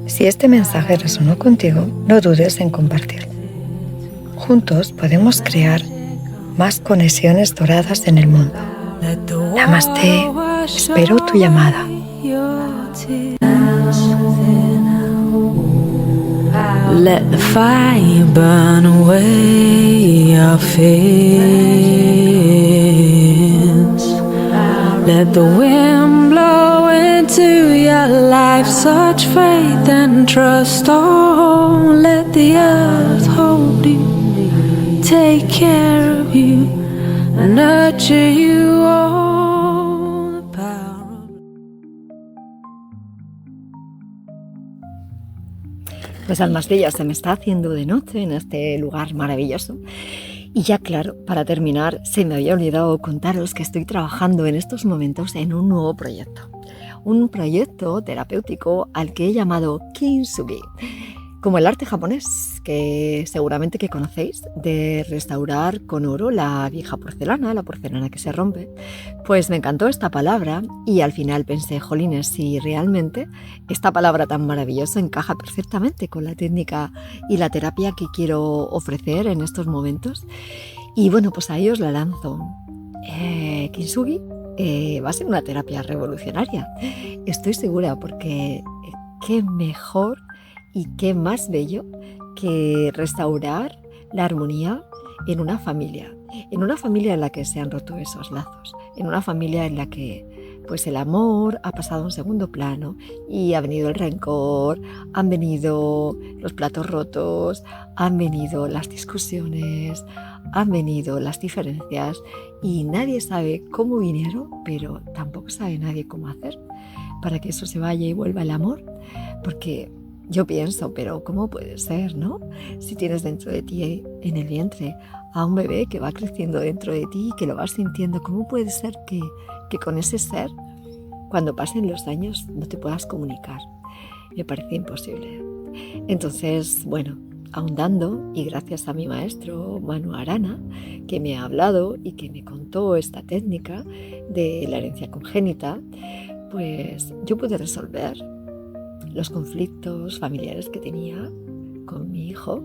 Si este mensaje resonó contigo, no dudes en compartirlo. Juntos podemos crear más conexiones doradas en el mundo. Namaste. Espero tu llamada. Let the fire burn away your fears. Let the wind blow into your life such faith and trust. Oh, let the earth hold you, take care of you, and nurture you all. The power of... Pues almas bellas, se me está haciendo de noche en este lugar maravilloso. Y ya claro, para terminar, se me había olvidado contaros que estoy trabajando en estos momentos en un nuevo proyecto. Un proyecto terapéutico al que he llamado Kintsugi, como el arte japonés, que seguramente que conocéis, de restaurar con oro la vieja porcelana, la porcelana que se rompe. Pues me encantó esta palabra y al final pensé, jolines, si realmente esta palabra tan maravillosa encaja perfectamente con la técnica y la terapia que quiero ofrecer en estos momentos. Y bueno, pues ahí os la lanzo. Kintsugi va a ser una terapia revolucionaria. Estoy segura, porque qué mejor y qué más bello que restaurar la armonía en una familia en la que se han roto esos lazos, en una familia en la que pues el amor ha pasado a un segundo plano y ha venido el rencor, han venido los platos rotos, han venido las discusiones, han venido las diferencias y nadie sabe cómo vinieron, pero tampoco sabe nadie cómo hacer para que eso se vaya y vuelva el amor, porque yo pienso, pero ¿cómo puede ser, no? Si tienes dentro de ti, en el vientre, a un bebé que va creciendo dentro de ti y que lo vas sintiendo, ¿cómo puede ser que con ese ser, cuando pasen los años, no te puedas comunicar? Me parece imposible. Entonces, bueno, ahondando, y gracias a mi maestro Manu Arana, que me ha hablado y que me contó esta técnica de la herencia congénita, pues yo pude resolver los conflictos familiares que tenía con mi hijo,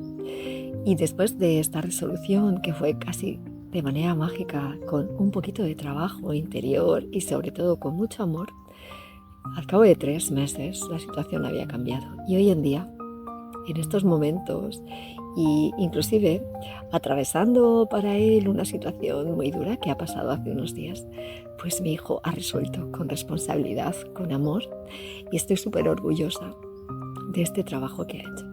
y después de esta resolución, que fue casi de manera mágica, con un poquito de trabajo interior y sobre todo con mucho amor, al cabo de 3 meses la situación había cambiado y hoy en día en estos momentos y inclusive atravesando para él una situación muy dura que ha pasado hace unos días, pues mi hijo ha resuelto con responsabilidad, con amor, y estoy súper orgullosa de este trabajo que ha hecho.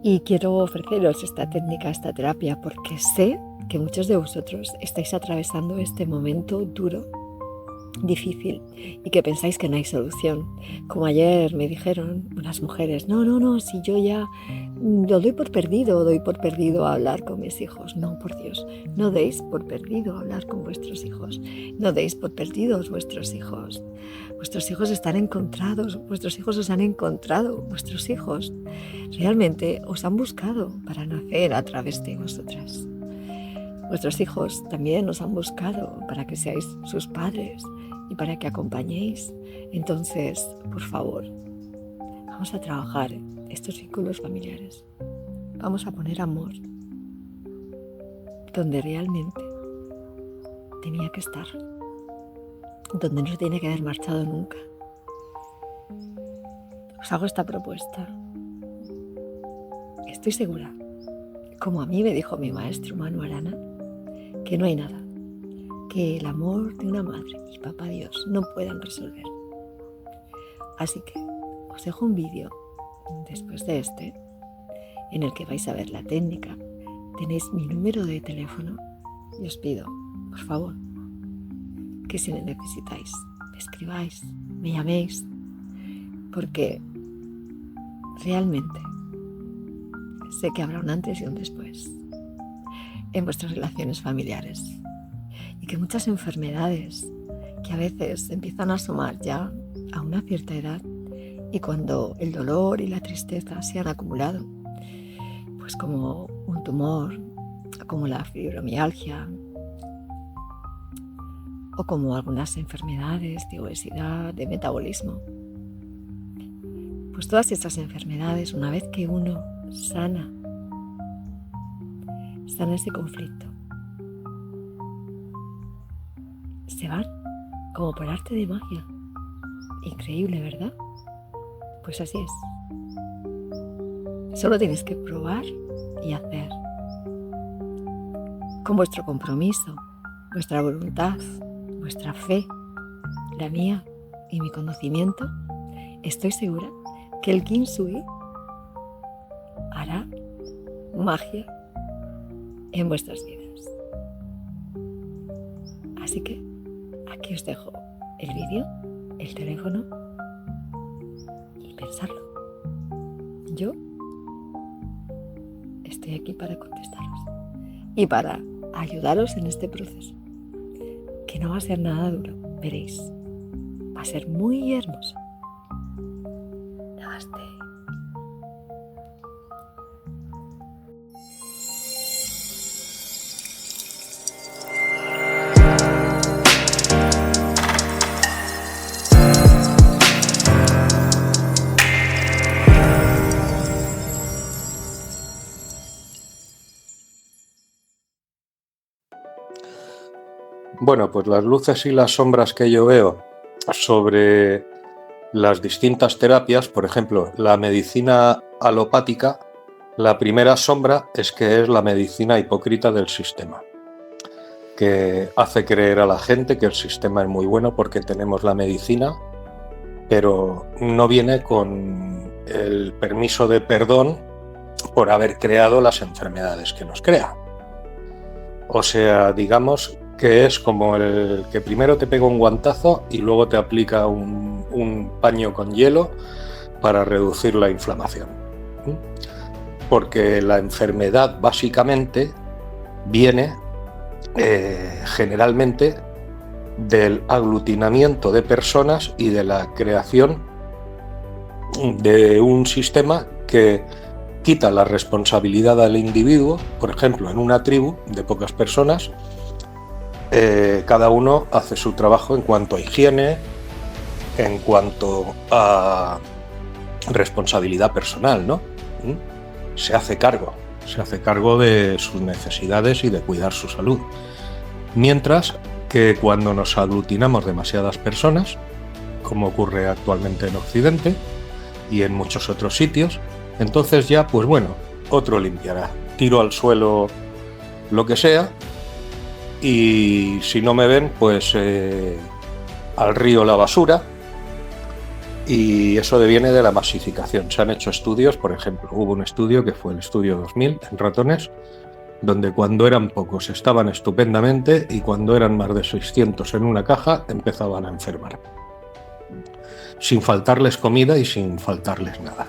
Y quiero ofreceros esta técnica, esta terapia, porque sé que muchos de vosotros estáis atravesando este momento duro, difícil, y que pensáis que no hay solución. Como ayer me dijeron unas mujeres, no, si yo ya lo doy por perdido a hablar con mis hijos. No, por Dios, no deis por perdido a hablar con vuestros hijos, no deis por perdidos vuestros hijos. Vuestros hijos están encontrados, vuestros hijos os han encontrado, vuestros hijos realmente os han buscado para nacer a través de vosotras. Vuestros hijos también os han buscado para que seáis sus padres y para que acompañéis. Entonces, por favor, vamos a trabajar estos vínculos familiares. Vamos a poner amor donde realmente tenía que estar, donde no tiene que haber marchado nunca. Os hago esta propuesta. Estoy segura, como a mí me dijo mi maestro Manu Arana, que no hay nada que el amor de una madre y papá Dios no puedan resolver. Así que os dejo un vídeo después de este en el que vais a ver la técnica. Tenéis mi número de teléfono y os pido, por favor, que si me necesitáis, me escribáis, me llaméis, porque realmente sé que habrá un antes y un después en vuestras relaciones familiares y que muchas enfermedades que a veces empiezan a asomar ya a una cierta edad y cuando el dolor y la tristeza se han acumulado, pues como un tumor, como la fibromialgia o como algunas enfermedades de obesidad, de metabolismo, pues todas estas enfermedades, una vez que uno sana ese conflicto, se van como por arte de magia. Increíble, ¿verdad? Pues así es. Solo tienes que probar y hacer. Con vuestro compromiso, vuestra voluntad, vuestra fe, la mía y mi conocimiento, estoy segura que el King Sui hará magia en vuestras vidas. Así que aquí os dejo el vídeo, el teléfono y pensarlo. Yo estoy aquí para contestaros y para ayudaros en este proceso, que no va a ser nada duro, veréis, va a ser muy hermoso. Namaste. Bueno, pues las luces y las sombras que yo veo sobre las distintas terapias, por ejemplo, la medicina alopática, la primera sombra es que es la medicina hipócrita del sistema, que hace creer a la gente que el sistema es muy bueno porque tenemos la medicina, pero no viene con el permiso de perdón por haber creado las enfermedades que nos crea. O sea, digamos que es como el que primero te pega un guantazo y luego te aplica un paño con hielo para reducir la inflamación. Porque la enfermedad básicamente viene generalmente del aglutinamiento de personas y de la creación de un sistema que quita la responsabilidad al individuo. Por ejemplo, en una tribu de pocas personas, cada uno hace su trabajo en cuanto a higiene, en cuanto a responsabilidad personal, ¿no? Se hace cargo de sus necesidades y de cuidar su salud. Mientras que cuando nos aglutinamos demasiadas personas, como ocurre actualmente en Occidente y en muchos otros sitios, Entonces ya, pues bueno, otro limpiará. Tiro al suelo lo que sea y si no me ven, pues al río la basura. Y eso deviene de la masificación. Se han hecho estudios, por ejemplo, hubo un estudio que fue el estudio 2000 en ratones, donde cuando eran pocos estaban estupendamente y cuando eran más de 600 en una caja empezaban a enfermar. Sin faltarles comida y sin faltarles nada.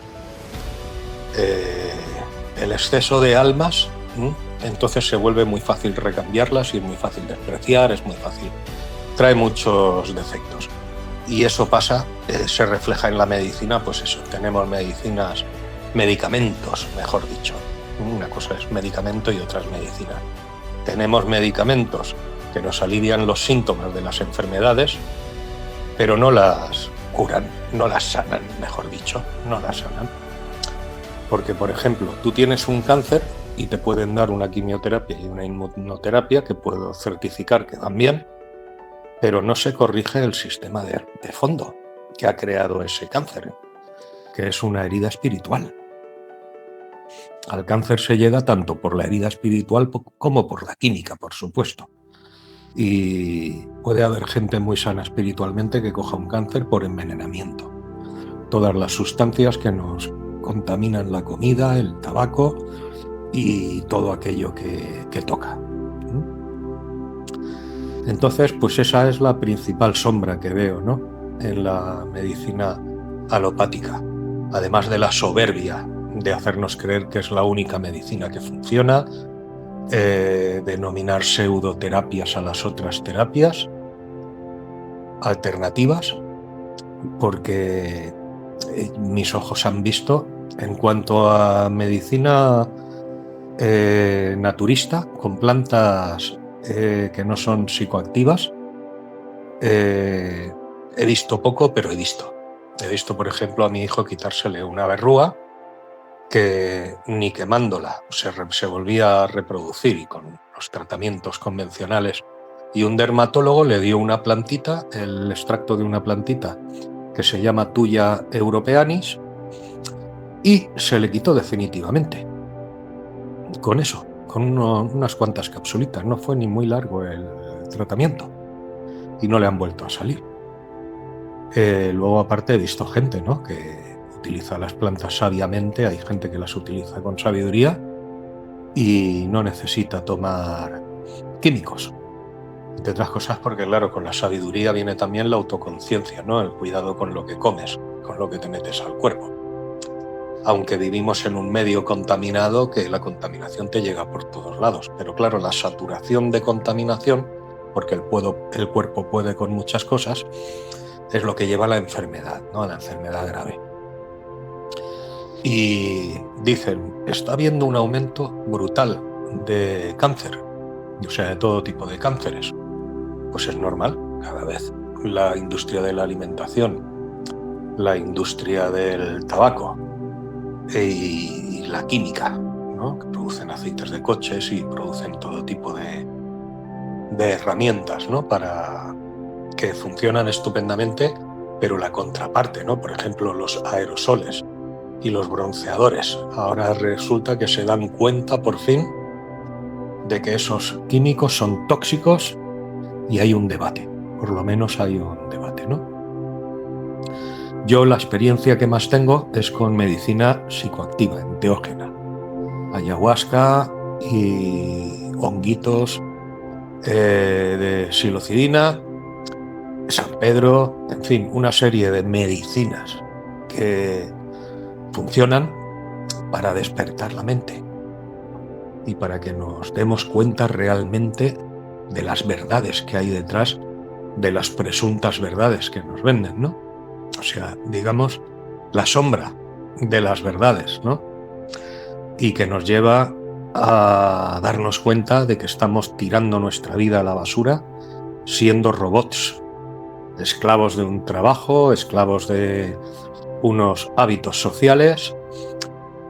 El exceso de almas, entonces se vuelve muy fácil recambiarlas y es muy fácil despreciar, es muy fácil. Trae muchos defectos. Y eso pasa, se refleja en la medicina, pues eso, tenemos medicamentos, mejor dicho. Una cosa es medicamento y otra es medicina. Tenemos medicamentos que nos alivian los síntomas de las enfermedades, pero no las curan, no las sanan, mejor dicho, no las sanan. Porque, por ejemplo, tú tienes un cáncer y te pueden dar una quimioterapia y una inmunoterapia que puedo certificar que van bien, pero no se corrige el sistema de fondo que ha creado ese cáncer, que es una herida espiritual. Al cáncer se llega tanto por la herida espiritual como por la química, por supuesto. Y puede haber gente muy sana espiritualmente que coja un cáncer por envenenamiento. Todas las sustancias que nos contaminan la comida, el tabaco y todo aquello que toca. Entonces, pues esa es la principal sombra que veo, ¿no?, en la medicina alopática, además de la soberbia de hacernos creer que es la única medicina que funciona, denominar pseudoterapias a las otras terapias alternativas, porque mis ojos han visto, en cuanto a medicina naturista, con plantas que no son psicoactivas, he visto poco, pero he visto. He visto, por ejemplo, a mi hijo quitársele una verruga que ni quemándola se volvía a reproducir, y con los tratamientos convencionales. Y un dermatólogo le dio una plantita, el extracto de una plantita que se llama Thuya europeanis, y se le quitó definitivamente. Con eso, con unas cuantas capsulitas, no fue ni muy largo el tratamiento y no le han vuelto a salir. Luego, aparte, he visto gente, ¿no?, que utiliza las plantas sabiamente, hay gente que las utiliza con sabiduría y no necesita tomar químicos. Entre otras cosas porque, claro, con la sabiduría viene también la autoconciencia, ¿no?, el cuidado con lo que comes, con lo que te metes al cuerpo. Aunque vivimos en un medio contaminado, que la contaminación te llega por todos lados. Pero claro, la saturación de contaminación, porque el cuerpo puede con muchas cosas, es lo que lleva a la enfermedad, ¿no?, a la enfermedad grave. Y dicen, está habiendo un aumento brutal de cáncer, o sea, de todo tipo de cánceres. Pues es normal, cada vez la industria de la alimentación, la industria del tabaco y la química, ¿no?, que producen aceites de coches y producen todo tipo de herramientas, ¿no?, para que funcionan estupendamente, pero la contraparte, ¿no?, por ejemplo, los aerosoles y los bronceadores. Ahora resulta que se dan cuenta por fin de que esos químicos son tóxicos y hay un debate, por lo menos hay un debate, ¿no? Yo la experiencia que más tengo es con medicina psicoactiva, enteógena, ayahuasca y honguitos de psilocibina, San Pedro, en fin, una serie de medicinas que funcionan para despertar la mente y para que nos demos cuenta realmente de las verdades que hay detrás de las presuntas verdades que nos venden, ¿no? O sea, digamos, la sombra de las verdades, ¿no? Y que nos lleva a darnos cuenta de que estamos tirando nuestra vida a la basura siendo robots, esclavos de un trabajo, esclavos de unos hábitos sociales.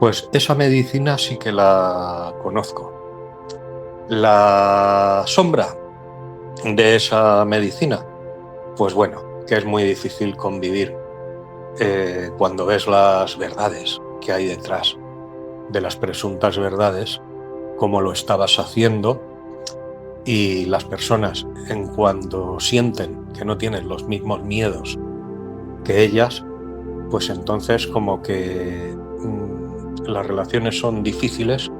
Pues esa medicina sí que la conozco. La sombra de esa medicina, pues bueno, que es muy difícil convivir cuando ves las verdades que hay detrás de las presuntas verdades, cómo lo estabas haciendo, y las personas, en cuanto sienten que no tienen los mismos miedos que ellas, pues entonces como que las relaciones son difíciles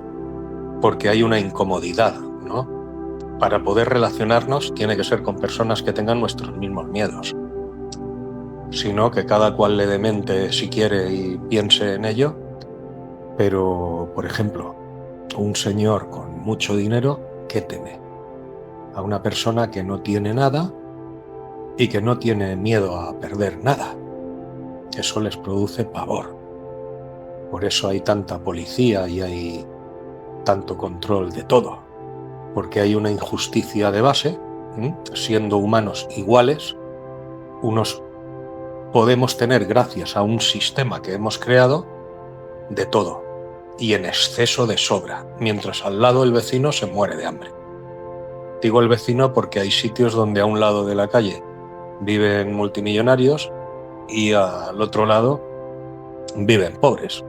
porque hay una incomodidad, ¿no? Para poder relacionarnos tiene que ser con personas que tengan nuestros mismos miedos. Sino que cada cual le dé mente si quiere y piense en ello, pero, por ejemplo, un señor con mucho dinero, ¿qué teme? A una persona que no tiene nada y que no tiene miedo a perder nada. Eso les produce pavor. Por eso hay tanta policía y hay tanto control de todo, porque hay una injusticia de base, siendo humanos iguales, unos podemos tener, gracias a un sistema que hemos creado, de todo, y en exceso de sobra, mientras al lado el vecino se muere de hambre. Digo el vecino porque hay sitios donde a un lado de la calle viven multimillonarios y al otro lado viven pobres,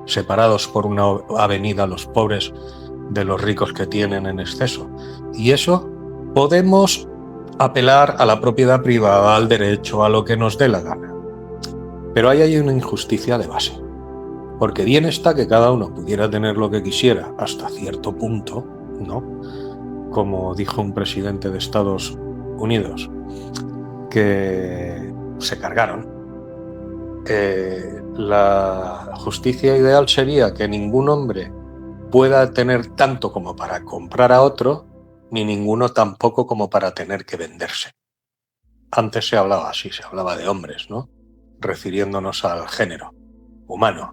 separados por una avenida los pobres de los ricos que tienen en exceso. Y eso podemos apelar a la propiedad privada, al derecho, a lo que nos dé la gana. Pero ahí hay una injusticia de base, porque bien está que cada uno pudiera tener lo que quisiera hasta cierto punto, ¿no? Como dijo un presidente de Estados Unidos, que se cargaron. La justicia ideal sería que ningún hombre pueda tener tanto como para comprar a otro, ni ninguno tampoco como para tener que venderse. Antes se hablaba así, se hablaba de hombres, ¿no? Refiriéndonos al género humano.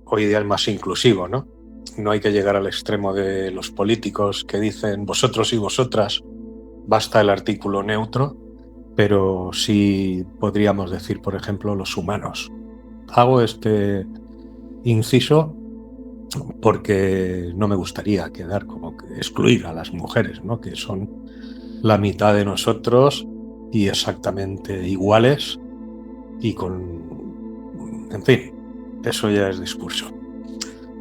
Hoy día es más inclusivo, ¿no? No hay que llegar al extremo de los políticos que dicen vosotros y vosotras, basta el artículo neutro, pero sí podríamos decir, por ejemplo, los humanos. Hago este inciso porque no me gustaría quedar como que excluir a las mujeres, ¿no? Que son la mitad de nosotros y exactamente iguales y con... En fin, eso ya es discurso.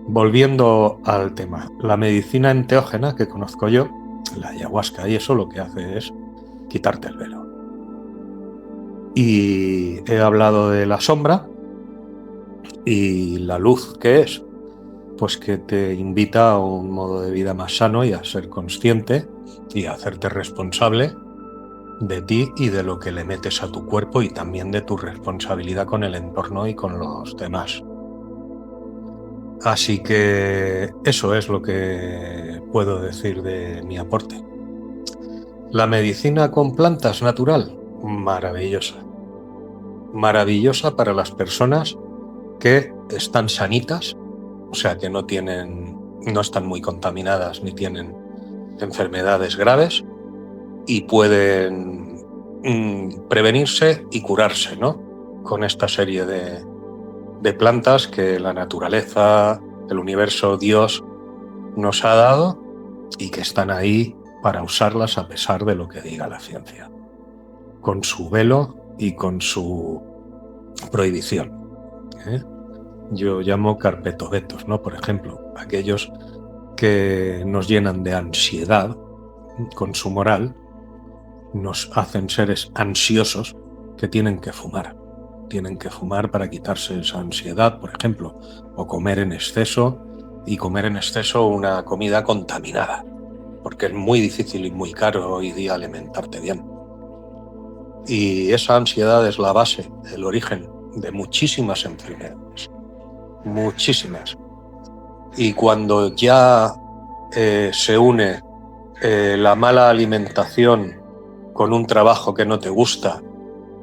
Volviendo al tema, la medicina enteógena que conozco yo, la ayahuasca, y eso lo que hace es quitarte el velo. Y he hablado de la sombra y la luz, ¿qué es? Pues que te invita a un modo de vida más sano y a ser consciente y a hacerte responsable de ti y de lo que le metes a tu cuerpo y también de tu responsabilidad con el entorno y con los demás. Así que eso es lo que puedo decir de mi aporte. La medicina con plantas natural, maravillosa. Maravillosa para las personas que están sanitas, o sea que no están muy contaminadas ni tienen enfermedades graves y pueden prevenirse y curarse, ¿no? Con esta serie de plantas que la naturaleza, el universo, Dios nos ha dado y que están ahí para usarlas a pesar de lo que diga la ciencia, con su velo y con su prohibición. Yo llamo carpetobetos, ¿no? Por ejemplo, aquellos que nos llenan de ansiedad con su moral, nos hacen seres ansiosos que tienen que fumar. Tienen que fumar para quitarse esa ansiedad, por ejemplo, o comer en exceso, y comer en exceso una comida contaminada, porque es muy difícil y muy caro hoy día alimentarte bien. Y esa ansiedad es la base, el origen de muchísimas enfermedades, muchísimas. Y cuando ya se une la mala alimentación con un trabajo que no te gusta,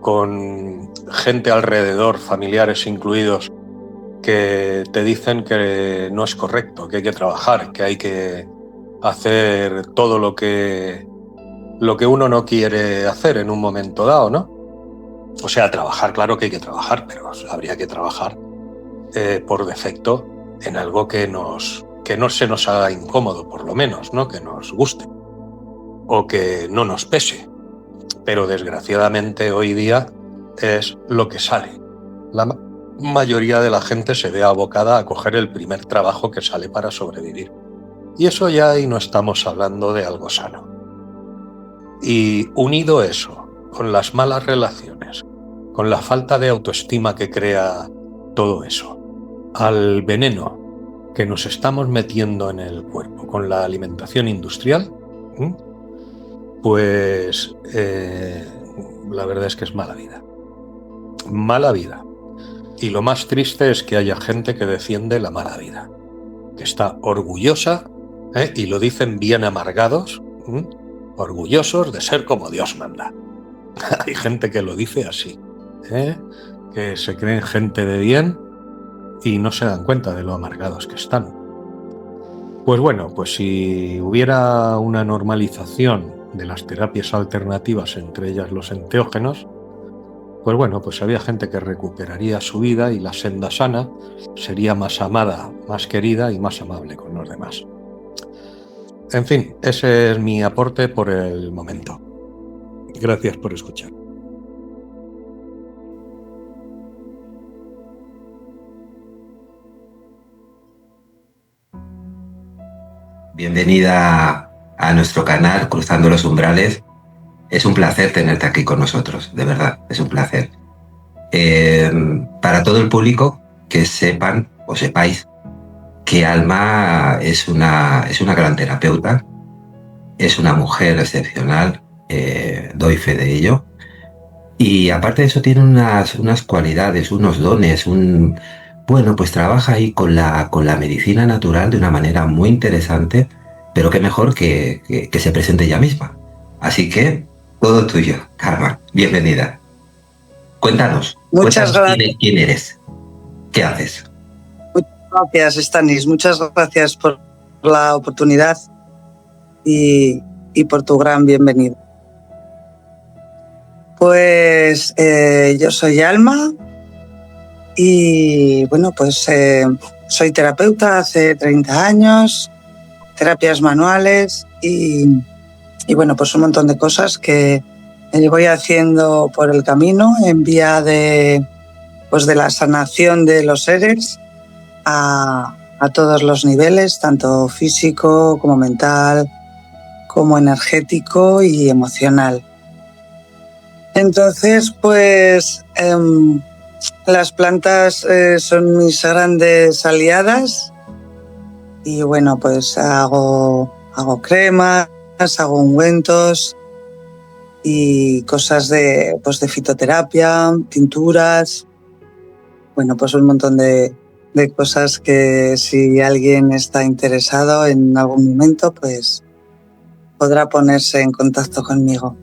con gente alrededor, familiares incluidos, que te dicen que no es correcto, que hay que trabajar, que hay que hacer todo lo que uno no quiere hacer en un momento dado, ¿no? O sea, trabajar, claro que hay que trabajar, pero habría que trabajar por defecto en algo que no se nos haga incómodo, por lo menos, ¿no? Que nos guste o que no nos pese. Pero desgraciadamente hoy día es lo que sale. mayoría de la gente se ve abocada a coger el primer trabajo que sale para sobrevivir. Y eso ya ahí no estamos hablando de algo sano. Y unido eso con las malas relaciones, con la falta de autoestima que crea todo eso, al veneno que nos estamos metiendo en el cuerpo con la alimentación industrial, pues la verdad es que es mala vida. Mala vida. Y lo más triste es que haya gente que defiende la mala vida, que está orgullosa, y lo dicen bien amargados, orgullosos de ser como Dios manda. Hay gente que lo dice así, que se creen gente de bien y no se dan cuenta de lo amargados que están. Pues bueno, pues si hubiera una normalización de las terapias alternativas, entre ellas los enteógenos, pues bueno, pues había gente que recuperaría su vida y la senda sana sería más amada, más querida y más amable con los demás. En fin, ese es mi aporte por el momento. Gracias por escuchar. Bienvenida a nuestro canal Cruzando los Umbrales. Es un placer tenerte aquí con nosotros, de verdad, es un placer. Para todo el público, que sepan o sepáis que Alma es una gran terapeuta, es una mujer excepcional, doy fe de ello. Y aparte de eso tiene unas cualidades, unos dones, bueno, pues trabaja ahí con la medicina natural de una manera muy interesante, pero qué mejor que se presente ella misma. Así que todo tuyo, Alma, bienvenida. Cuéntanos, Muchas gracias. ¿Quién eres? ¿Qué haces? Muchas gracias, Stanis. Muchas gracias por la oportunidad y por tu gran bienvenida. Pues yo soy Alma y bueno, pues soy terapeuta hace 30 años, terapias manuales y bueno, pues un montón de cosas que voy haciendo por el camino en vía de la sanación de los seres a todos los niveles, tanto físico como mental, como energético y emocional. Entonces, pues las plantas son mis grandes aliadas y bueno, pues hago cremas, hago ungüentos y cosas de fitoterapia, tinturas, bueno, pues un montón de cosas que si alguien está interesado en algún momento, pues podrá ponerse en contacto conmigo.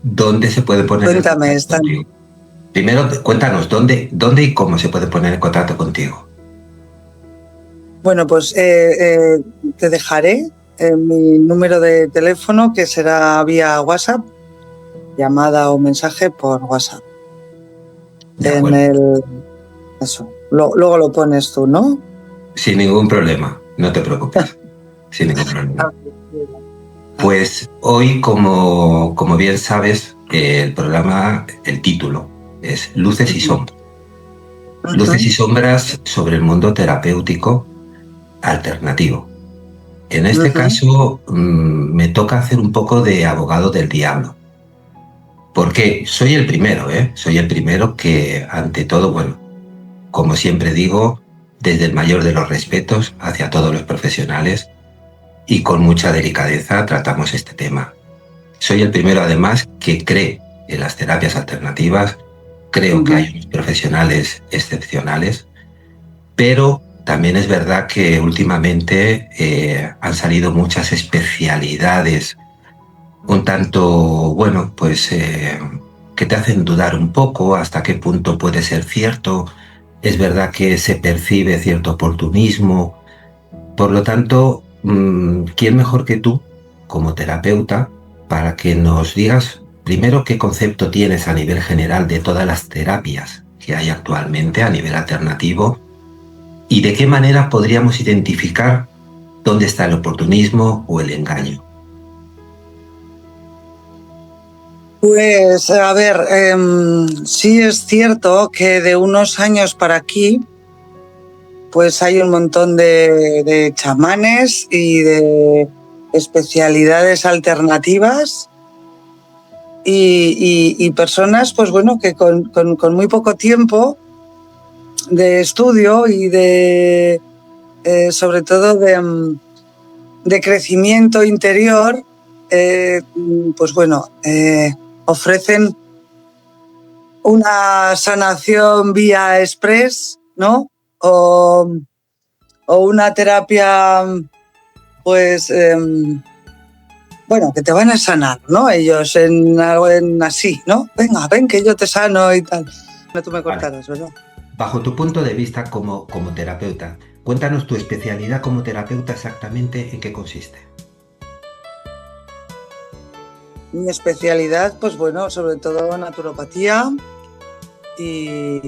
¿Dónde se puede poner en contacto contigo? Primero, cuéntanos, ¿dónde y cómo se puede poner en contacto contigo? Bueno, pues te dejaré mi número de teléfono, que será vía WhatsApp, llamada o mensaje por WhatsApp. Eso. Luego lo pones tú, ¿no? Sin ningún problema, no te preocupes. Sin ningún problema. Pues hoy, como bien sabes, el programa, el título es Luces y Sombras. Luces y sombras sobre el mundo terapéutico alternativo. En este caso, me toca hacer un poco de abogado del diablo. Porque soy el primero, Soy el primero que, ante todo, bueno, como siempre digo, desde el mayor de los respetos hacia todos los profesionales y con mucha delicadeza tratamos este tema. Soy el primero, además, que cree en las terapias alternativas. Creo que hay unos profesionales excepcionales, pero también es verdad que últimamente han salido muchas especialidades un tanto, bueno, pues que te hacen dudar un poco hasta qué punto puede ser cierto. Es verdad que se percibe cierto oportunismo. Por lo tanto, ¿quién mejor que tú, como terapeuta, para que nos digas primero qué concepto tienes a nivel general de todas las terapias que hay actualmente a nivel alternativo y de qué manera podríamos identificar dónde está el oportunismo o el engaño? Pues a ver, sí es cierto que de unos años para aquí pues hay un montón de chamanes y de especialidades alternativas y personas pues bueno que con muy poco tiempo de estudio y de sobre todo de crecimiento interior, pues bueno, ofrecen una sanación vía express, ¿no? O una terapia, pues, bueno, que te van a sanar, ¿no? Ellos en algo así, ¿no? Venga, ven que yo te sano y tal. No, tú me cortarás, ¿verdad? Bajo tu punto de vista como terapeuta, cuéntanos tu especialidad como terapeuta exactamente en qué consiste. Mi especialidad, pues bueno, sobre todo naturopatía y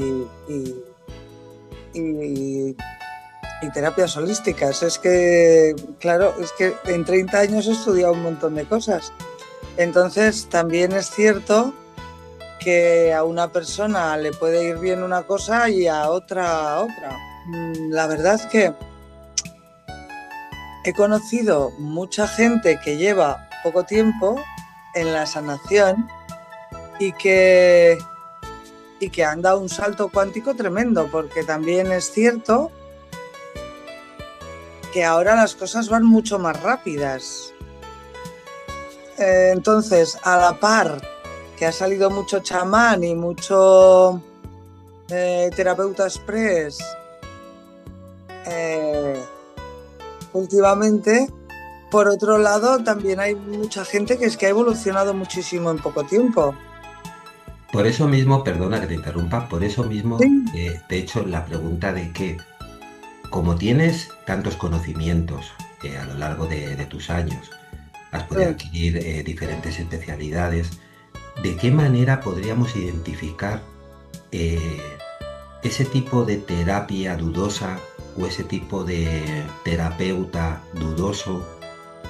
terapias holísticas. Es que, claro, es que en 30 años he estudiado un montón de cosas. Entonces, también es cierto que a una persona le puede ir bien una cosa y a otra. La verdad es que he conocido mucha gente que lleva poco tiempo en la sanación y que han dado un salto cuántico tremendo, porque también es cierto que ahora las cosas van mucho más rápidas. Entonces, a la par que ha salido mucho chamán y mucho terapeuta express últimamente, por otro lado también hay mucha gente que es que ha evolucionado muchísimo en poco tiempo. Por eso mismo, perdona que te interrumpa, por eso mismo Sí. te he hecho la pregunta de que, como tienes tantos conocimientos a lo largo de tus años, has podido Sí. adquirir diferentes especialidades, ¿de qué manera podríamos identificar ese tipo de terapia dudosa o ese tipo de terapeuta dudoso?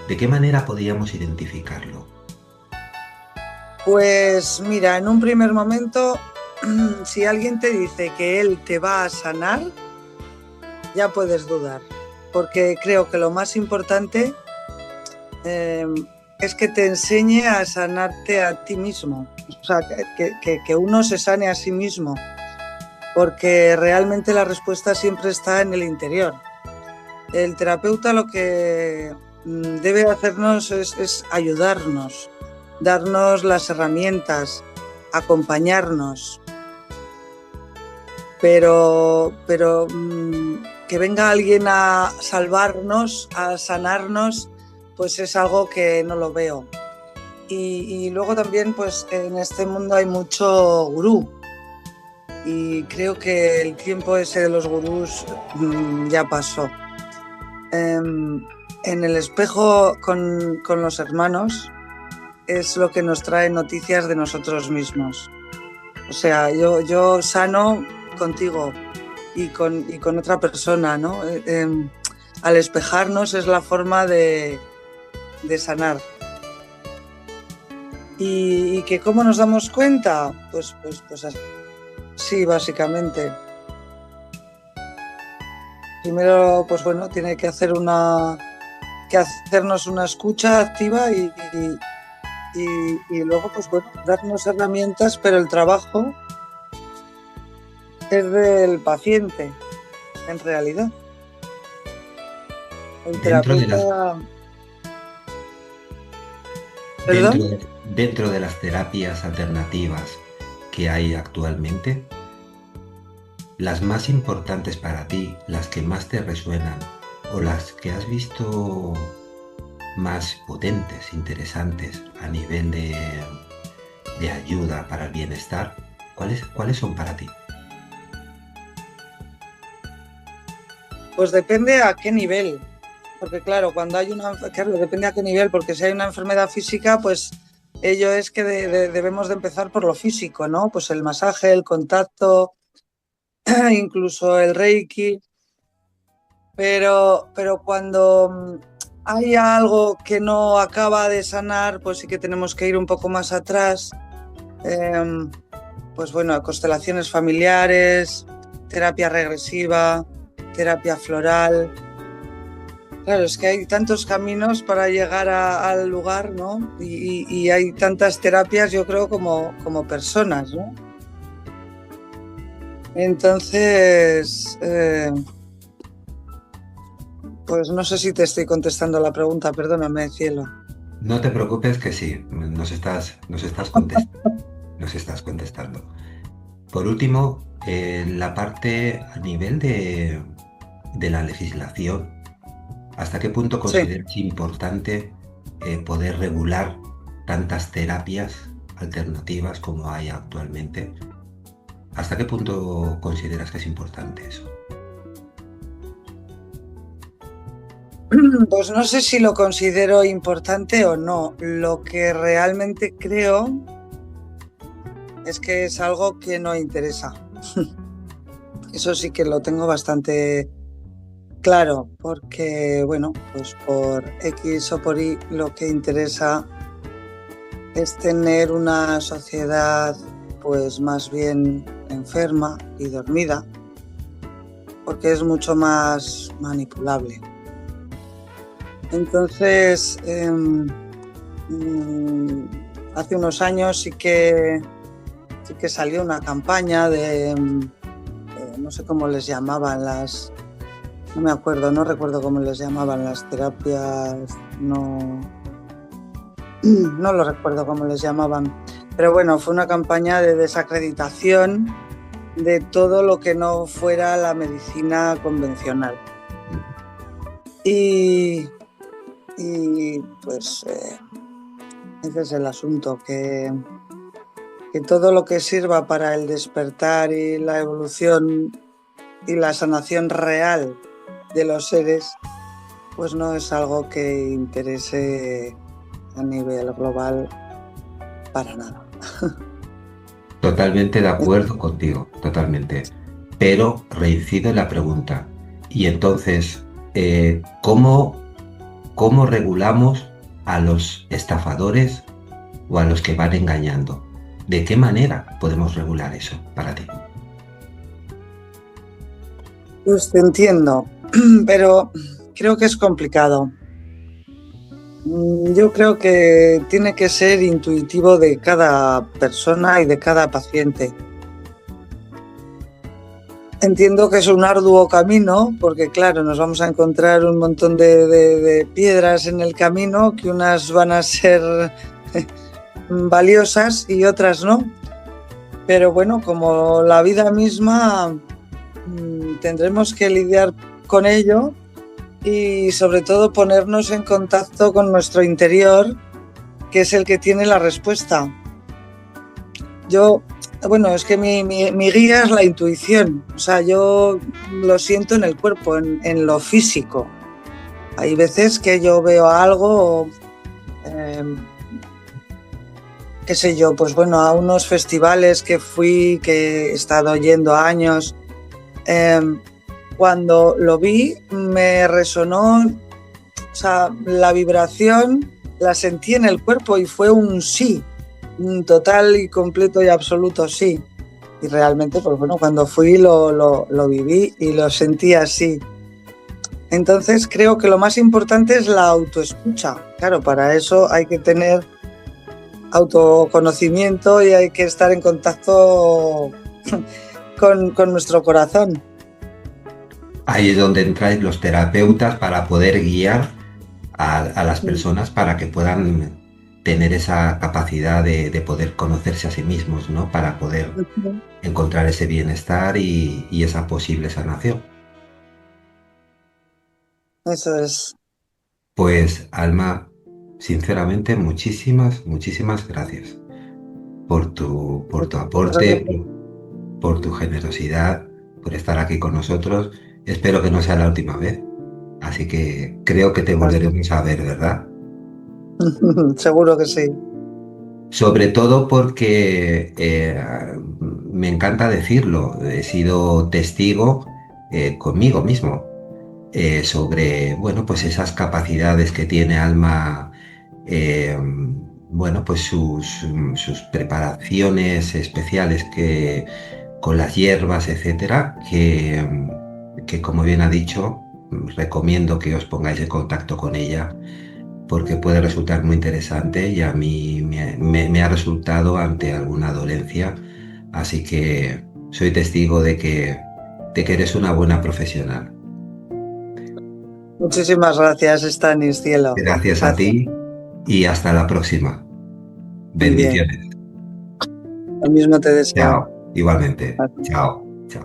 ¿De qué manera podríamos identificarlo? Pues mira, en un primer momento, si alguien te dice que él te va a sanar, ya puedes dudar, porque creo que lo más importante es que te enseñe a sanarte a ti mismo, o sea, que uno se sane a sí mismo, porque realmente la respuesta siempre está en el interior. El terapeuta lo que debe hacernos es ayudarnos, darnos las herramientas, acompañarnos, pero que venga alguien a salvarnos, a sanarnos, pues es algo que no lo veo. Y luego también, pues en este mundo hay mucho gurú y creo que el tiempo ese de los gurús ya pasó. En el espejo con los hermanos es lo que nos trae noticias de nosotros mismos. O sea, yo sano contigo y con otra persona, ¿no? Al espejarnos es la forma de sanar. ¿Y que cómo nos damos cuenta? Pues así, básicamente. Primero, pues bueno, tiene que hacernos una escucha activa y luego, pues bueno, darnos herramientas, pero el trabajo es del paciente, en realidad. El terapeuta... Dentro de las terapias alternativas que hay actualmente, las más importantes para ti, las que más te resuenan o las que has visto más potentes, interesantes a nivel de ayuda para el bienestar, ¿cuáles son para ti? Pues depende a qué nivel, porque claro, depende a qué nivel, porque si hay una enfermedad física, pues ello es que debemos de empezar por lo físico, ¿no? Pues el masaje, el contacto, incluso el reiki, pero cuando hay algo que no acaba de sanar, pues sí que tenemos que ir un poco más atrás pues bueno, constelaciones familiares, terapia regresiva, terapia floral. Claro, es que hay tantos caminos para llegar al lugar, ¿no? Y hay tantas terapias, yo creo, como personas, ¿no? Entonces, pues no sé si te estoy contestando la pregunta, perdóname, cielo. No te preocupes que sí, nos estás contestando. Por último, la parte a nivel de la legislación, ¿hasta qué punto consideras importante poder regular tantas terapias alternativas como hay actualmente? ¿Hasta qué punto consideras que es importante eso? Pues no sé si lo considero importante o no. Lo que realmente creo es que es algo que no interesa. Eso sí que lo tengo bastante claro, porque, bueno, pues por X o por Y lo que interesa es tener una sociedad pues más bien enferma y dormida, porque es mucho más manipulable. Entonces, hace unos años sí que salió una campaña de, no sé cómo les llamaban no recuerdo cómo les llamaban las terapias, no lo recuerdo cómo les llamaban, pero bueno, fue una campaña de desacreditación de todo lo que no fuera la medicina convencional. Y pues ese es el asunto, que todo lo que sirva para el despertar y la evolución y la sanación real de los seres, pues no es algo que interese a nivel global para nada. Totalmente de acuerdo contigo, totalmente. Pero reincido en la pregunta. Y entonces, ¿cómo regulamos a los estafadores o a los que van engañando? ¿De qué manera podemos regular eso para ti? Pues te entiendo, pero creo que es complicado. Yo creo que tiene que ser intuitivo de cada persona y de cada paciente. Entiendo que es un arduo camino, porque claro, nos vamos a encontrar un montón de piedras en el camino, que unas van a ser valiosas y otras no. Pero bueno, como la vida misma, tendremos que lidiar con ello y sobre todo ponernos en contacto con nuestro interior, que es el que tiene la respuesta. Es que mi guía es la intuición, o sea, yo lo siento en el cuerpo, en lo físico. Hay veces que yo veo algo, qué sé yo, pues bueno, a unos festivales que fui, que he estado yendo años, cuando lo vi me resonó, o sea, la vibración la sentí en el cuerpo y fue un sí. Un total y completo y absoluto sí. Y realmente, pues bueno, cuando fui lo viví y lo sentí así. Entonces creo que lo más importante es la autoescucha. Claro, para eso hay que tener autoconocimiento y hay que estar en contacto con nuestro corazón. Ahí es donde entráis los terapeutas para poder guiar a las personas para que puedan tener esa capacidad de poder conocerse a sí mismos, ¿no? Para poder encontrar ese bienestar y esa posible sanación. Eso es. Pues, Alma, sinceramente, muchísimas gracias por tu aporte, por tu generosidad, por estar aquí con nosotros. Espero que no sea la última vez. Así que creo que te volveremos a ver, ¿verdad? Seguro que sí. Sobre todo porque me encanta decirlo, he sido testigo conmigo mismo sobre, bueno, pues esas capacidades que tiene Alma bueno, pues sus preparaciones especiales que, con las hierbas, etcétera, que como bien ha dicho, recomiendo que os pongáis en contacto con ella porque puede resultar muy interesante y a mí me ha resultado ante alguna dolencia, así que soy testigo de que eres una buena profesional. Muchísimas gracias, Stanis, cielo. Gracias a ti y hasta la próxima. Muy bien. Bendiciones. Lo mismo te deseo. Chao. Igualmente. Chao. Chao.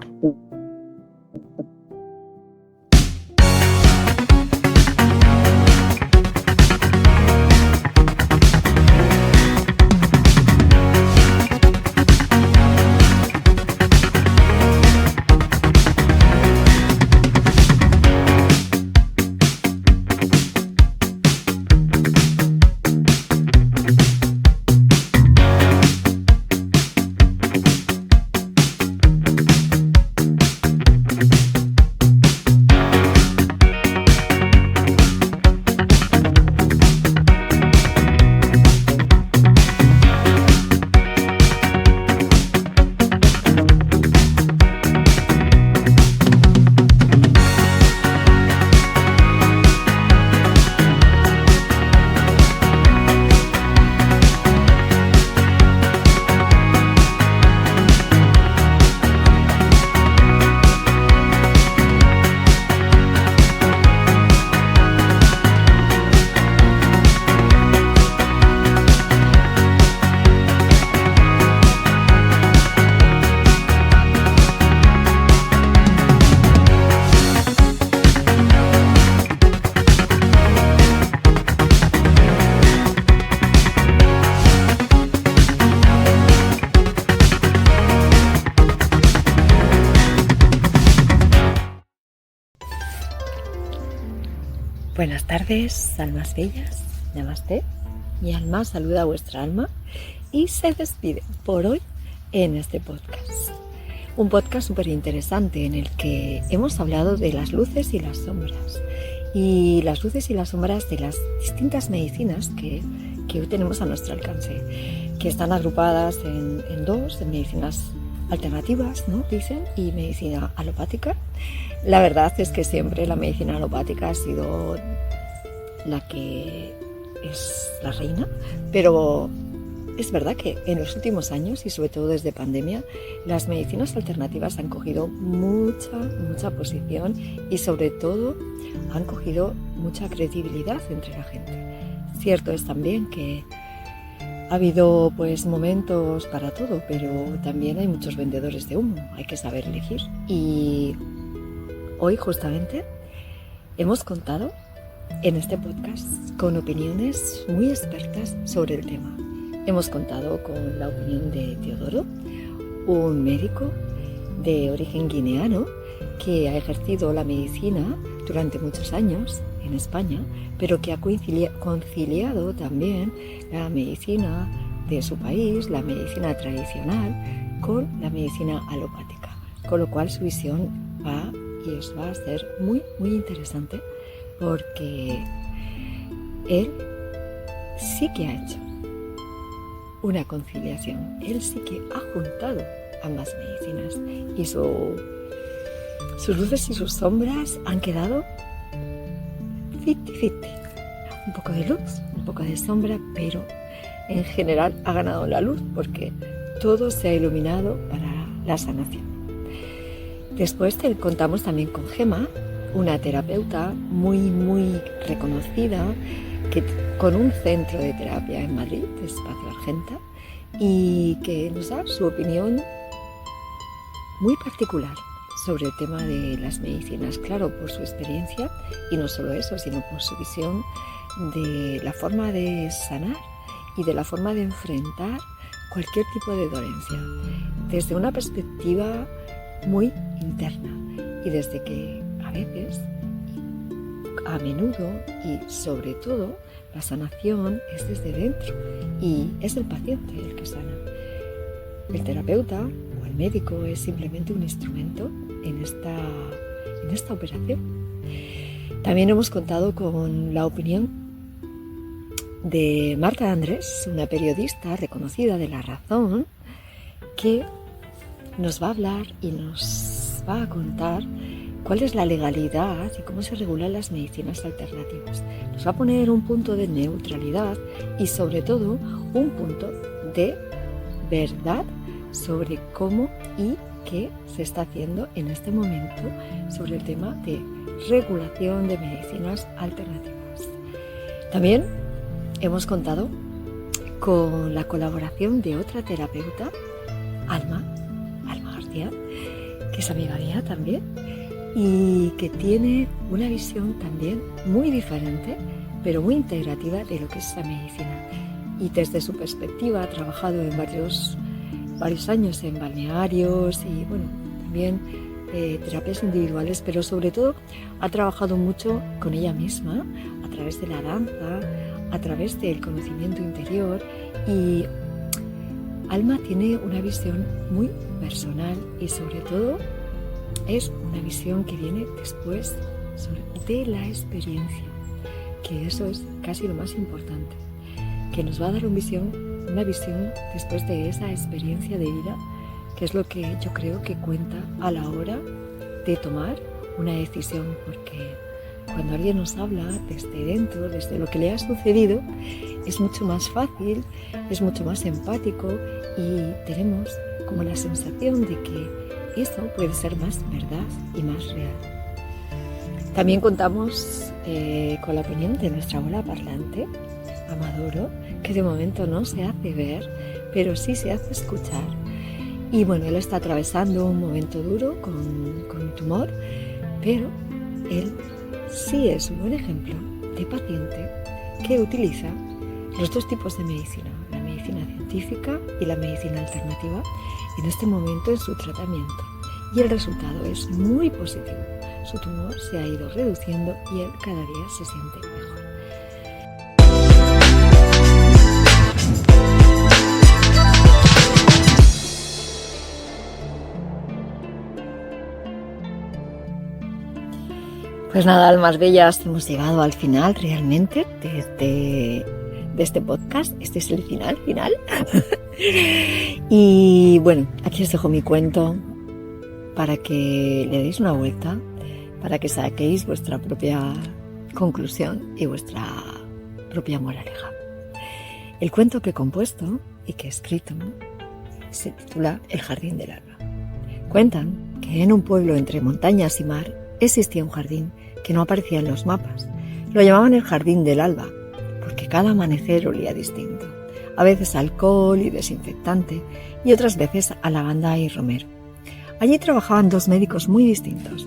Buenas tardes, almas bellas. Namaste. Mi alma saluda a vuestra alma y se despide por hoy en este podcast. Un podcast súper interesante en el que hemos hablado de las luces y las sombras. Y las luces y las sombras de las distintas medicinas que hoy tenemos a nuestro alcance, que están agrupadas en dos, en medicinas alternativas, ¿no? Dicen, y medicina alopática. La verdad es que siempre la medicina alopática ha sido la que es la reina, pero es verdad que en los últimos años y sobre todo desde pandemia, las medicinas alternativas han cogido mucha posición y sobre todo han cogido mucha credibilidad entre la gente. Cierto es también que ha habido pues momentos para todo, pero también hay muchos vendedores de humo, hay que saber elegir. Y hoy justamente hemos contado en este podcast con opiniones muy expertas sobre el tema. Hemos contado con la opinión de Teodoro, un médico de origen guineano que ha ejercido la medicina durante muchos años en España, pero que ha conciliado también la medicina de su país, la medicina tradicional, con la medicina alopática, con lo cual su visión va y os va a ser muy interesante, porque él sí que ha hecho una conciliación, él sí que ha juntado ambas medicinas y sus luces y sus sombras han quedado 50-50, un poco de luz, un poco de sombra, pero en general ha ganado la luz porque todo se ha iluminado para la sanación. Después te contamos también con Gema, una terapeuta muy reconocida, que con un centro de terapia en Madrid, Espacio Argenta, y que nos da su opinión muy particular sobre el tema de las medicinas, claro, por su experiencia, y no solo eso, sino por su visión de la forma de sanar y de la forma de enfrentar cualquier tipo de dolencia, desde una perspectiva muy interna, y desde que a veces, a menudo y sobre todo, la sanación es desde dentro y es el paciente el que sana. El terapeuta o el médico es simplemente un instrumento en esta operación. También hemos contado con la opinión de Marta Andrés, una periodista reconocida de La Razón, que nos va a hablar y nos va a contar cuál es la legalidad y cómo se regulan las medicinas alternativas. Nos va a poner un punto de neutralidad y sobre todo un punto de verdad sobre cómo y qué se está haciendo en este momento sobre el tema de regulación de medicinas alternativas. También hemos contado con la colaboración de otra terapeuta, Alma García, que es amiga mía también y que tiene una visión también muy diferente, pero muy integrativa de lo que es la medicina. Y desde su perspectiva ha trabajado en varios años en balnearios y bueno, también terapias individuales, pero sobre todo ha trabajado mucho con ella misma a través de la danza, a través del conocimiento interior, y Alma tiene una visión muy personal y sobre todo es una visión que viene después de la experiencia, que eso es casi lo más importante, que nos va a dar una visión después de esa experiencia de vida, que es lo que yo creo que cuenta a la hora de tomar una decisión, porque cuando alguien nos habla desde dentro, desde lo que le ha sucedido, es mucho más fácil, es mucho más empático y tenemos como la sensación de que eso puede ser más verdad y más real. También contamos con la opinión de nuestra abuela parlante, Amadoro, que de momento no se hace ver, pero sí se hace escuchar. Y bueno, él está atravesando un momento duro con un tumor, pero él sí es un buen ejemplo de paciente que utiliza los dos tipos de medicina, la medicina científica y la medicina alternativa, en este momento en su tratamiento. Y el resultado es muy positivo. Su tumor se ha ido reduciendo y él cada día se siente mejor. Pues nada, almas bellas, hemos llegado al final realmente de este podcast. Este es el final. Y bueno, aquí os dejo mi cuento para que le deis una vuelta, para que saquéis vuestra propia conclusión y vuestra propia moraleja. El cuento que he compuesto y que he escrito se titula El jardín del alba. Cuentan que en un pueblo entre montañas y mar existía un jardín que no aparecía en los mapas. Lo llamaban el jardín del alba, porque cada amanecer olía distinto. A veces a alcohol y desinfectante, y otras veces a lavanda y romero. Allí trabajaban dos médicos muy distintos.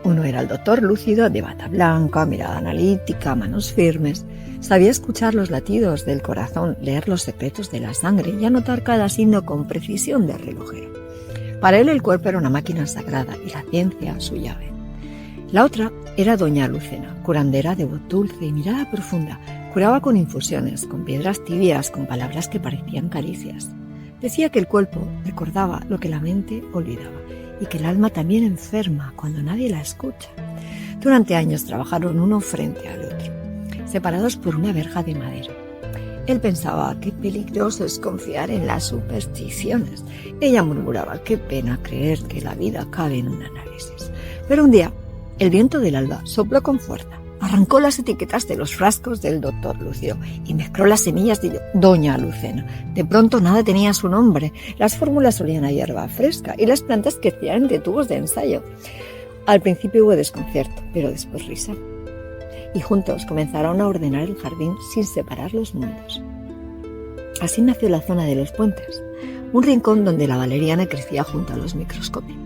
Uno era el doctor lúcido, de bata blanca, mirada analítica, manos firmes. Sabía escuchar los latidos del corazón, leer los secretos de la sangre y anotar cada signo con precisión de relojero. Para él el cuerpo era una máquina sagrada y la ciencia su llave. La otra era doña Lucena, curandera de voz dulce y mirada profunda. Curaba con infusiones, con piedras tibias, con palabras que parecían caricias. Decía que el cuerpo recordaba lo que la mente olvidaba y que el alma también enferma cuando nadie la escucha. Durante años trabajaron uno frente al otro, separados por una verja de madera. Él pensaba qué peligroso es confiar en las supersticiones. Ella murmuraba qué pena creer que la vida cabe en un análisis. Pero un día, el viento del alba sopló con fuerza, arrancó las etiquetas de los frascos del doctor Lucio y mezcló las semillas de doña Lucena. De pronto nada tenía su nombre, las fórmulas olían a hierba fresca y las plantas crecían de tubos de ensayo. Al principio hubo desconcierto, pero después risa. Y juntos comenzaron a ordenar el jardín sin separar los mundos. Así nació la zona de los puentes, un rincón donde la valeriana crecía junto a los microscopios,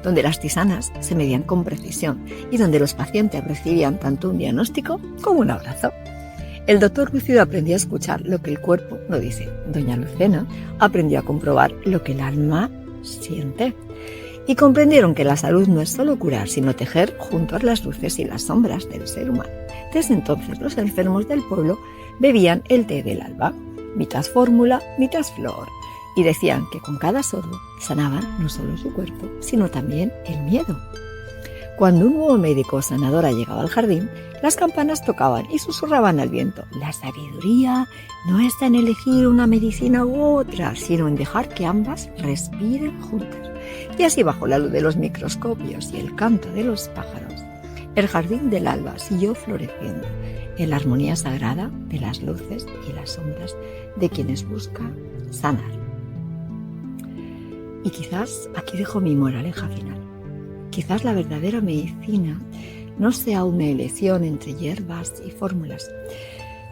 donde las tisanas se medían con precisión y donde los pacientes recibían tanto un diagnóstico como un abrazo. El doctor Lúcido aprendió a escuchar lo que el cuerpo no dice. Doña Lucena aprendió a comprobar lo que el alma siente. Y comprendieron que la salud no es solo curar, sino tejer juntos las luces y las sombras del ser humano. Desde entonces los enfermos del pueblo bebían el té del alba, mitad fórmula, mitad flor, y decían que con cada sorbo sanaban no solo su cuerpo, sino también el miedo. Cuando un nuevo médico o sanadora llegaba al jardín, las campanas tocaban y susurraban al viento. La sabiduría no está en elegir una medicina u otra, sino en dejar que ambas respiren juntas. Y así, bajo la luz de los microscopios y el canto de los pájaros, el jardín del alba siguió floreciendo en la armonía sagrada de las luces y las sombras de quienes buscan sanar. Y quizás aquí dejo mi moraleja final. Quizás la verdadera medicina no sea una elección entre hierbas y fórmulas,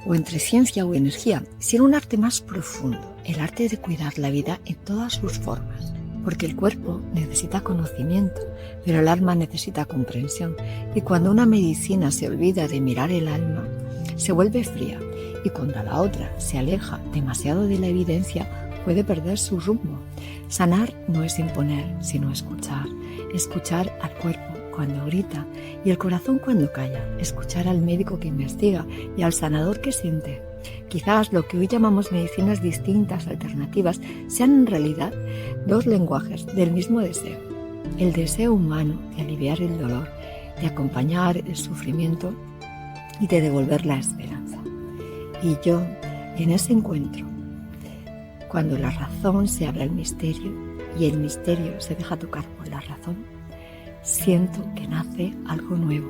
o entre ciencia o energía, sino un arte más profundo, el arte de cuidar la vida en todas sus formas. Porque el cuerpo necesita conocimiento, pero el alma necesita comprensión. Y cuando una medicina se olvida de mirar el alma, se vuelve fría. Y cuando la otra se aleja demasiado de la evidencia, puede perder su rumbo. Sanar no es imponer, sino escuchar. Escuchar al cuerpo cuando grita y el corazón cuando calla. Escuchar al médico que investiga y al sanador que siente. Quizás lo que hoy llamamos medicinas distintas, alternativas, sean en realidad dos lenguajes del mismo deseo. El deseo humano de aliviar el dolor, de acompañar el sufrimiento y de devolver la esperanza. Y yo, en ese encuentro, cuando la razón se abre al misterio y el misterio se deja tocar por la razón, siento que nace algo nuevo,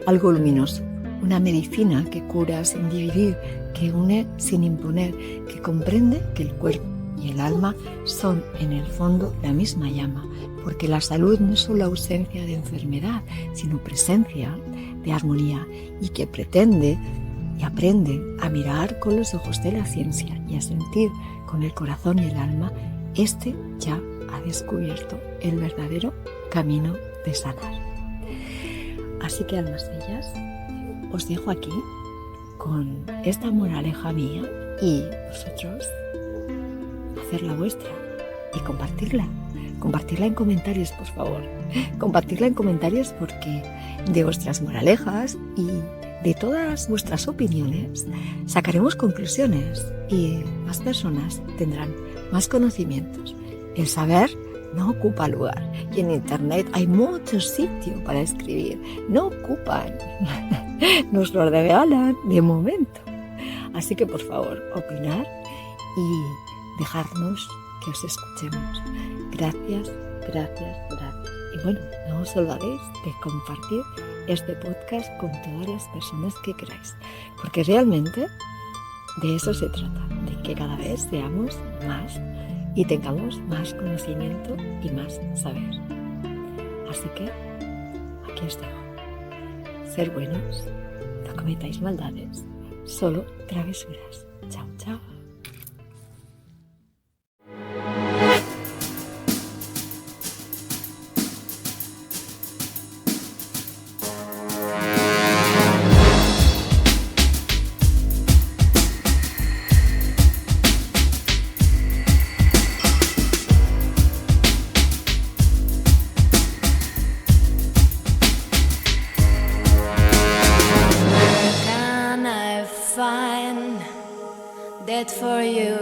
algo luminoso, una medicina que cura sin dividir, que une sin imponer, que comprende que el cuerpo y el alma son en el fondo la misma llama, porque la salud no es solo ausencia de enfermedad, sino presencia de armonía, y que pretende y aprende a mirar con los ojos de la ciencia y a sentir con el corazón y el alma, ya ha descubierto el verdadero camino de sanar. Así que, almas bellas, os dejo aquí con esta moraleja mía y vosotros hacer la vuestra y compartirla. Compartirla en comentarios, por favor. Compartirla en comentarios porque de vuestras moralejas y de todas vuestras opiniones sacaremos conclusiones y más personas tendrán más conocimientos. El saber no ocupa lugar y en internet hay mucho sitio para escribir. No ocupan, nos lo regalan de momento. Así que por favor, opinar y dejarnos que os escuchemos. Gracias, gracias, gracias. Y bueno, no os olvidéis de compartir este podcast con todas las personas que queráis, porque realmente de eso se trata, de que cada vez seamos más y tengamos más conocimiento y más saber. Así que aquí os dejo. Ser buenos, no cometáis maldades, solo travesuras. Chao, chao. That for you,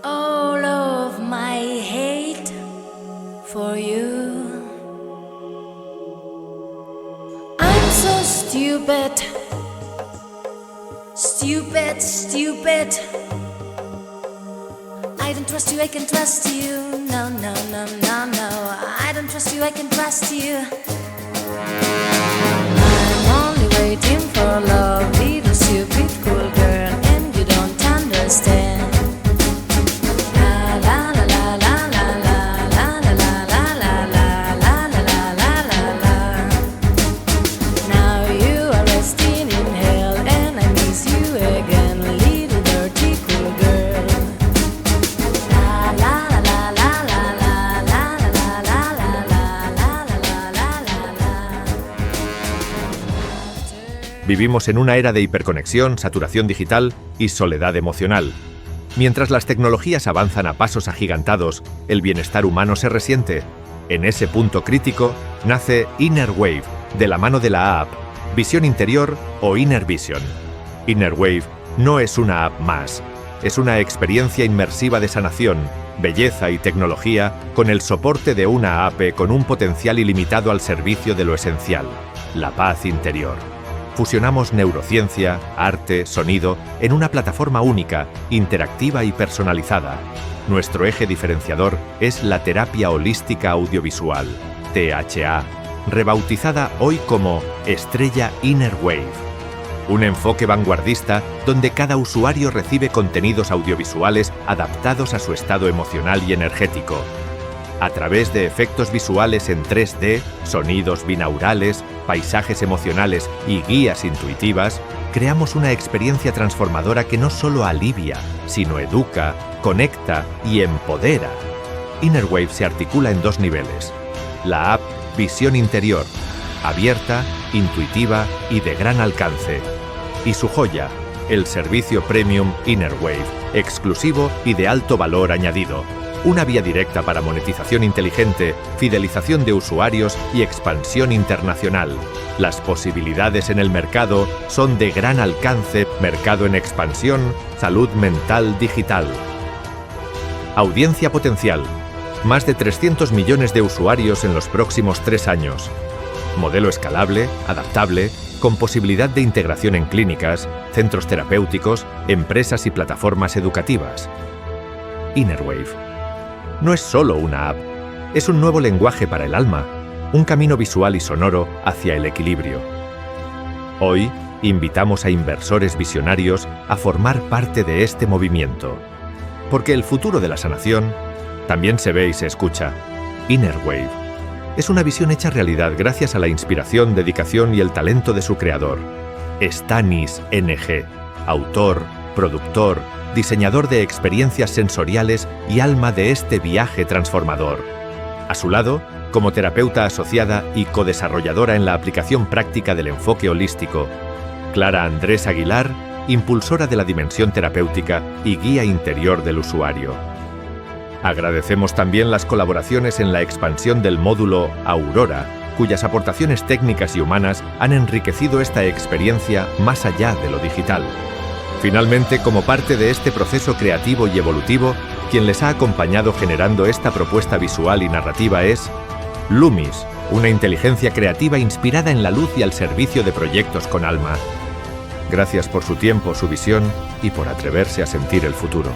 all of my hate for you. I'm so stupid, stupid, stupid. I don't trust you, I can trust you. No, no, no, no, no. I don't trust you, I can trust you. I'm only waiting for love, little stupid cool girl, and you don't understand. La la la la la la la la la la la la la la la la la. Now you are resting in hell, and I miss you again, little dirty cool girl. La la la la la la la la la la la la la la la la. Vivimos en una era de hiperconexión, saturación digital y soledad emocional. Mientras las tecnologías avanzan a pasos agigantados, el bienestar humano se resiente. En ese punto crítico nace Inner Wave, de la mano de la app Visión Interior o Inner Vision. Inner Wave no es una app más, es una experiencia inmersiva de sanación, belleza y tecnología con el soporte de una app con un potencial ilimitado al servicio de lo esencial, la paz interior. Fusionamos neurociencia, arte, sonido en una plataforma única, interactiva y personalizada. Nuestro eje diferenciador es la terapia holística audiovisual, THA, rebautizada hoy como Estrella Inner Wave. Un enfoque vanguardista donde cada usuario recibe contenidos audiovisuales adaptados a su estado emocional y energético. A través de efectos visuales en 3D, sonidos binaurales, paisajes emocionales y guías intuitivas, creamos una experiencia transformadora que no solo alivia, sino educa, conecta y empodera. Innerwave se articula en 2 niveles. La app Visión Interior, abierta, intuitiva y de gran alcance. Y su joya, el servicio Premium Innerwave, exclusivo y de alto valor añadido. Una vía directa para monetización inteligente, fidelización de usuarios y expansión internacional. Las posibilidades en el mercado son de gran alcance, mercado en expansión, salud mental digital. Audiencia potencial. Más de 300 millones de usuarios en los próximos 3 años. Modelo escalable, adaptable, con posibilidad de integración en clínicas, centros terapéuticos, empresas y plataformas educativas. Innerwave. No es solo una app, es un nuevo lenguaje para el alma, un camino visual y sonoro hacia el equilibrio. Hoy, invitamos a inversores visionarios a formar parte de este movimiento, porque el futuro de la sanación también se ve y se escucha. Innerwave es una visión hecha realidad gracias a la inspiración, dedicación y el talento de su creador, Stanis NG, autor, productor, diseñador de experiencias sensoriales y alma de este viaje transformador. A su lado, como terapeuta asociada y codesarrolladora en la aplicación práctica del enfoque holístico, Clara Andrés Aguilar, impulsora de la dimensión terapéutica y guía interior del usuario. Agradecemos también las colaboraciones en la expansión del módulo Aurora, cuyas aportaciones técnicas y humanas han enriquecido esta experiencia más allá de lo digital. Finalmente, como parte de este proceso creativo y evolutivo, quien les ha acompañado generando esta propuesta visual y narrativa es Lumis, una inteligencia creativa inspirada en la luz y al servicio de proyectos con alma. Gracias por su tiempo, su visión y por atreverse a sentir el futuro.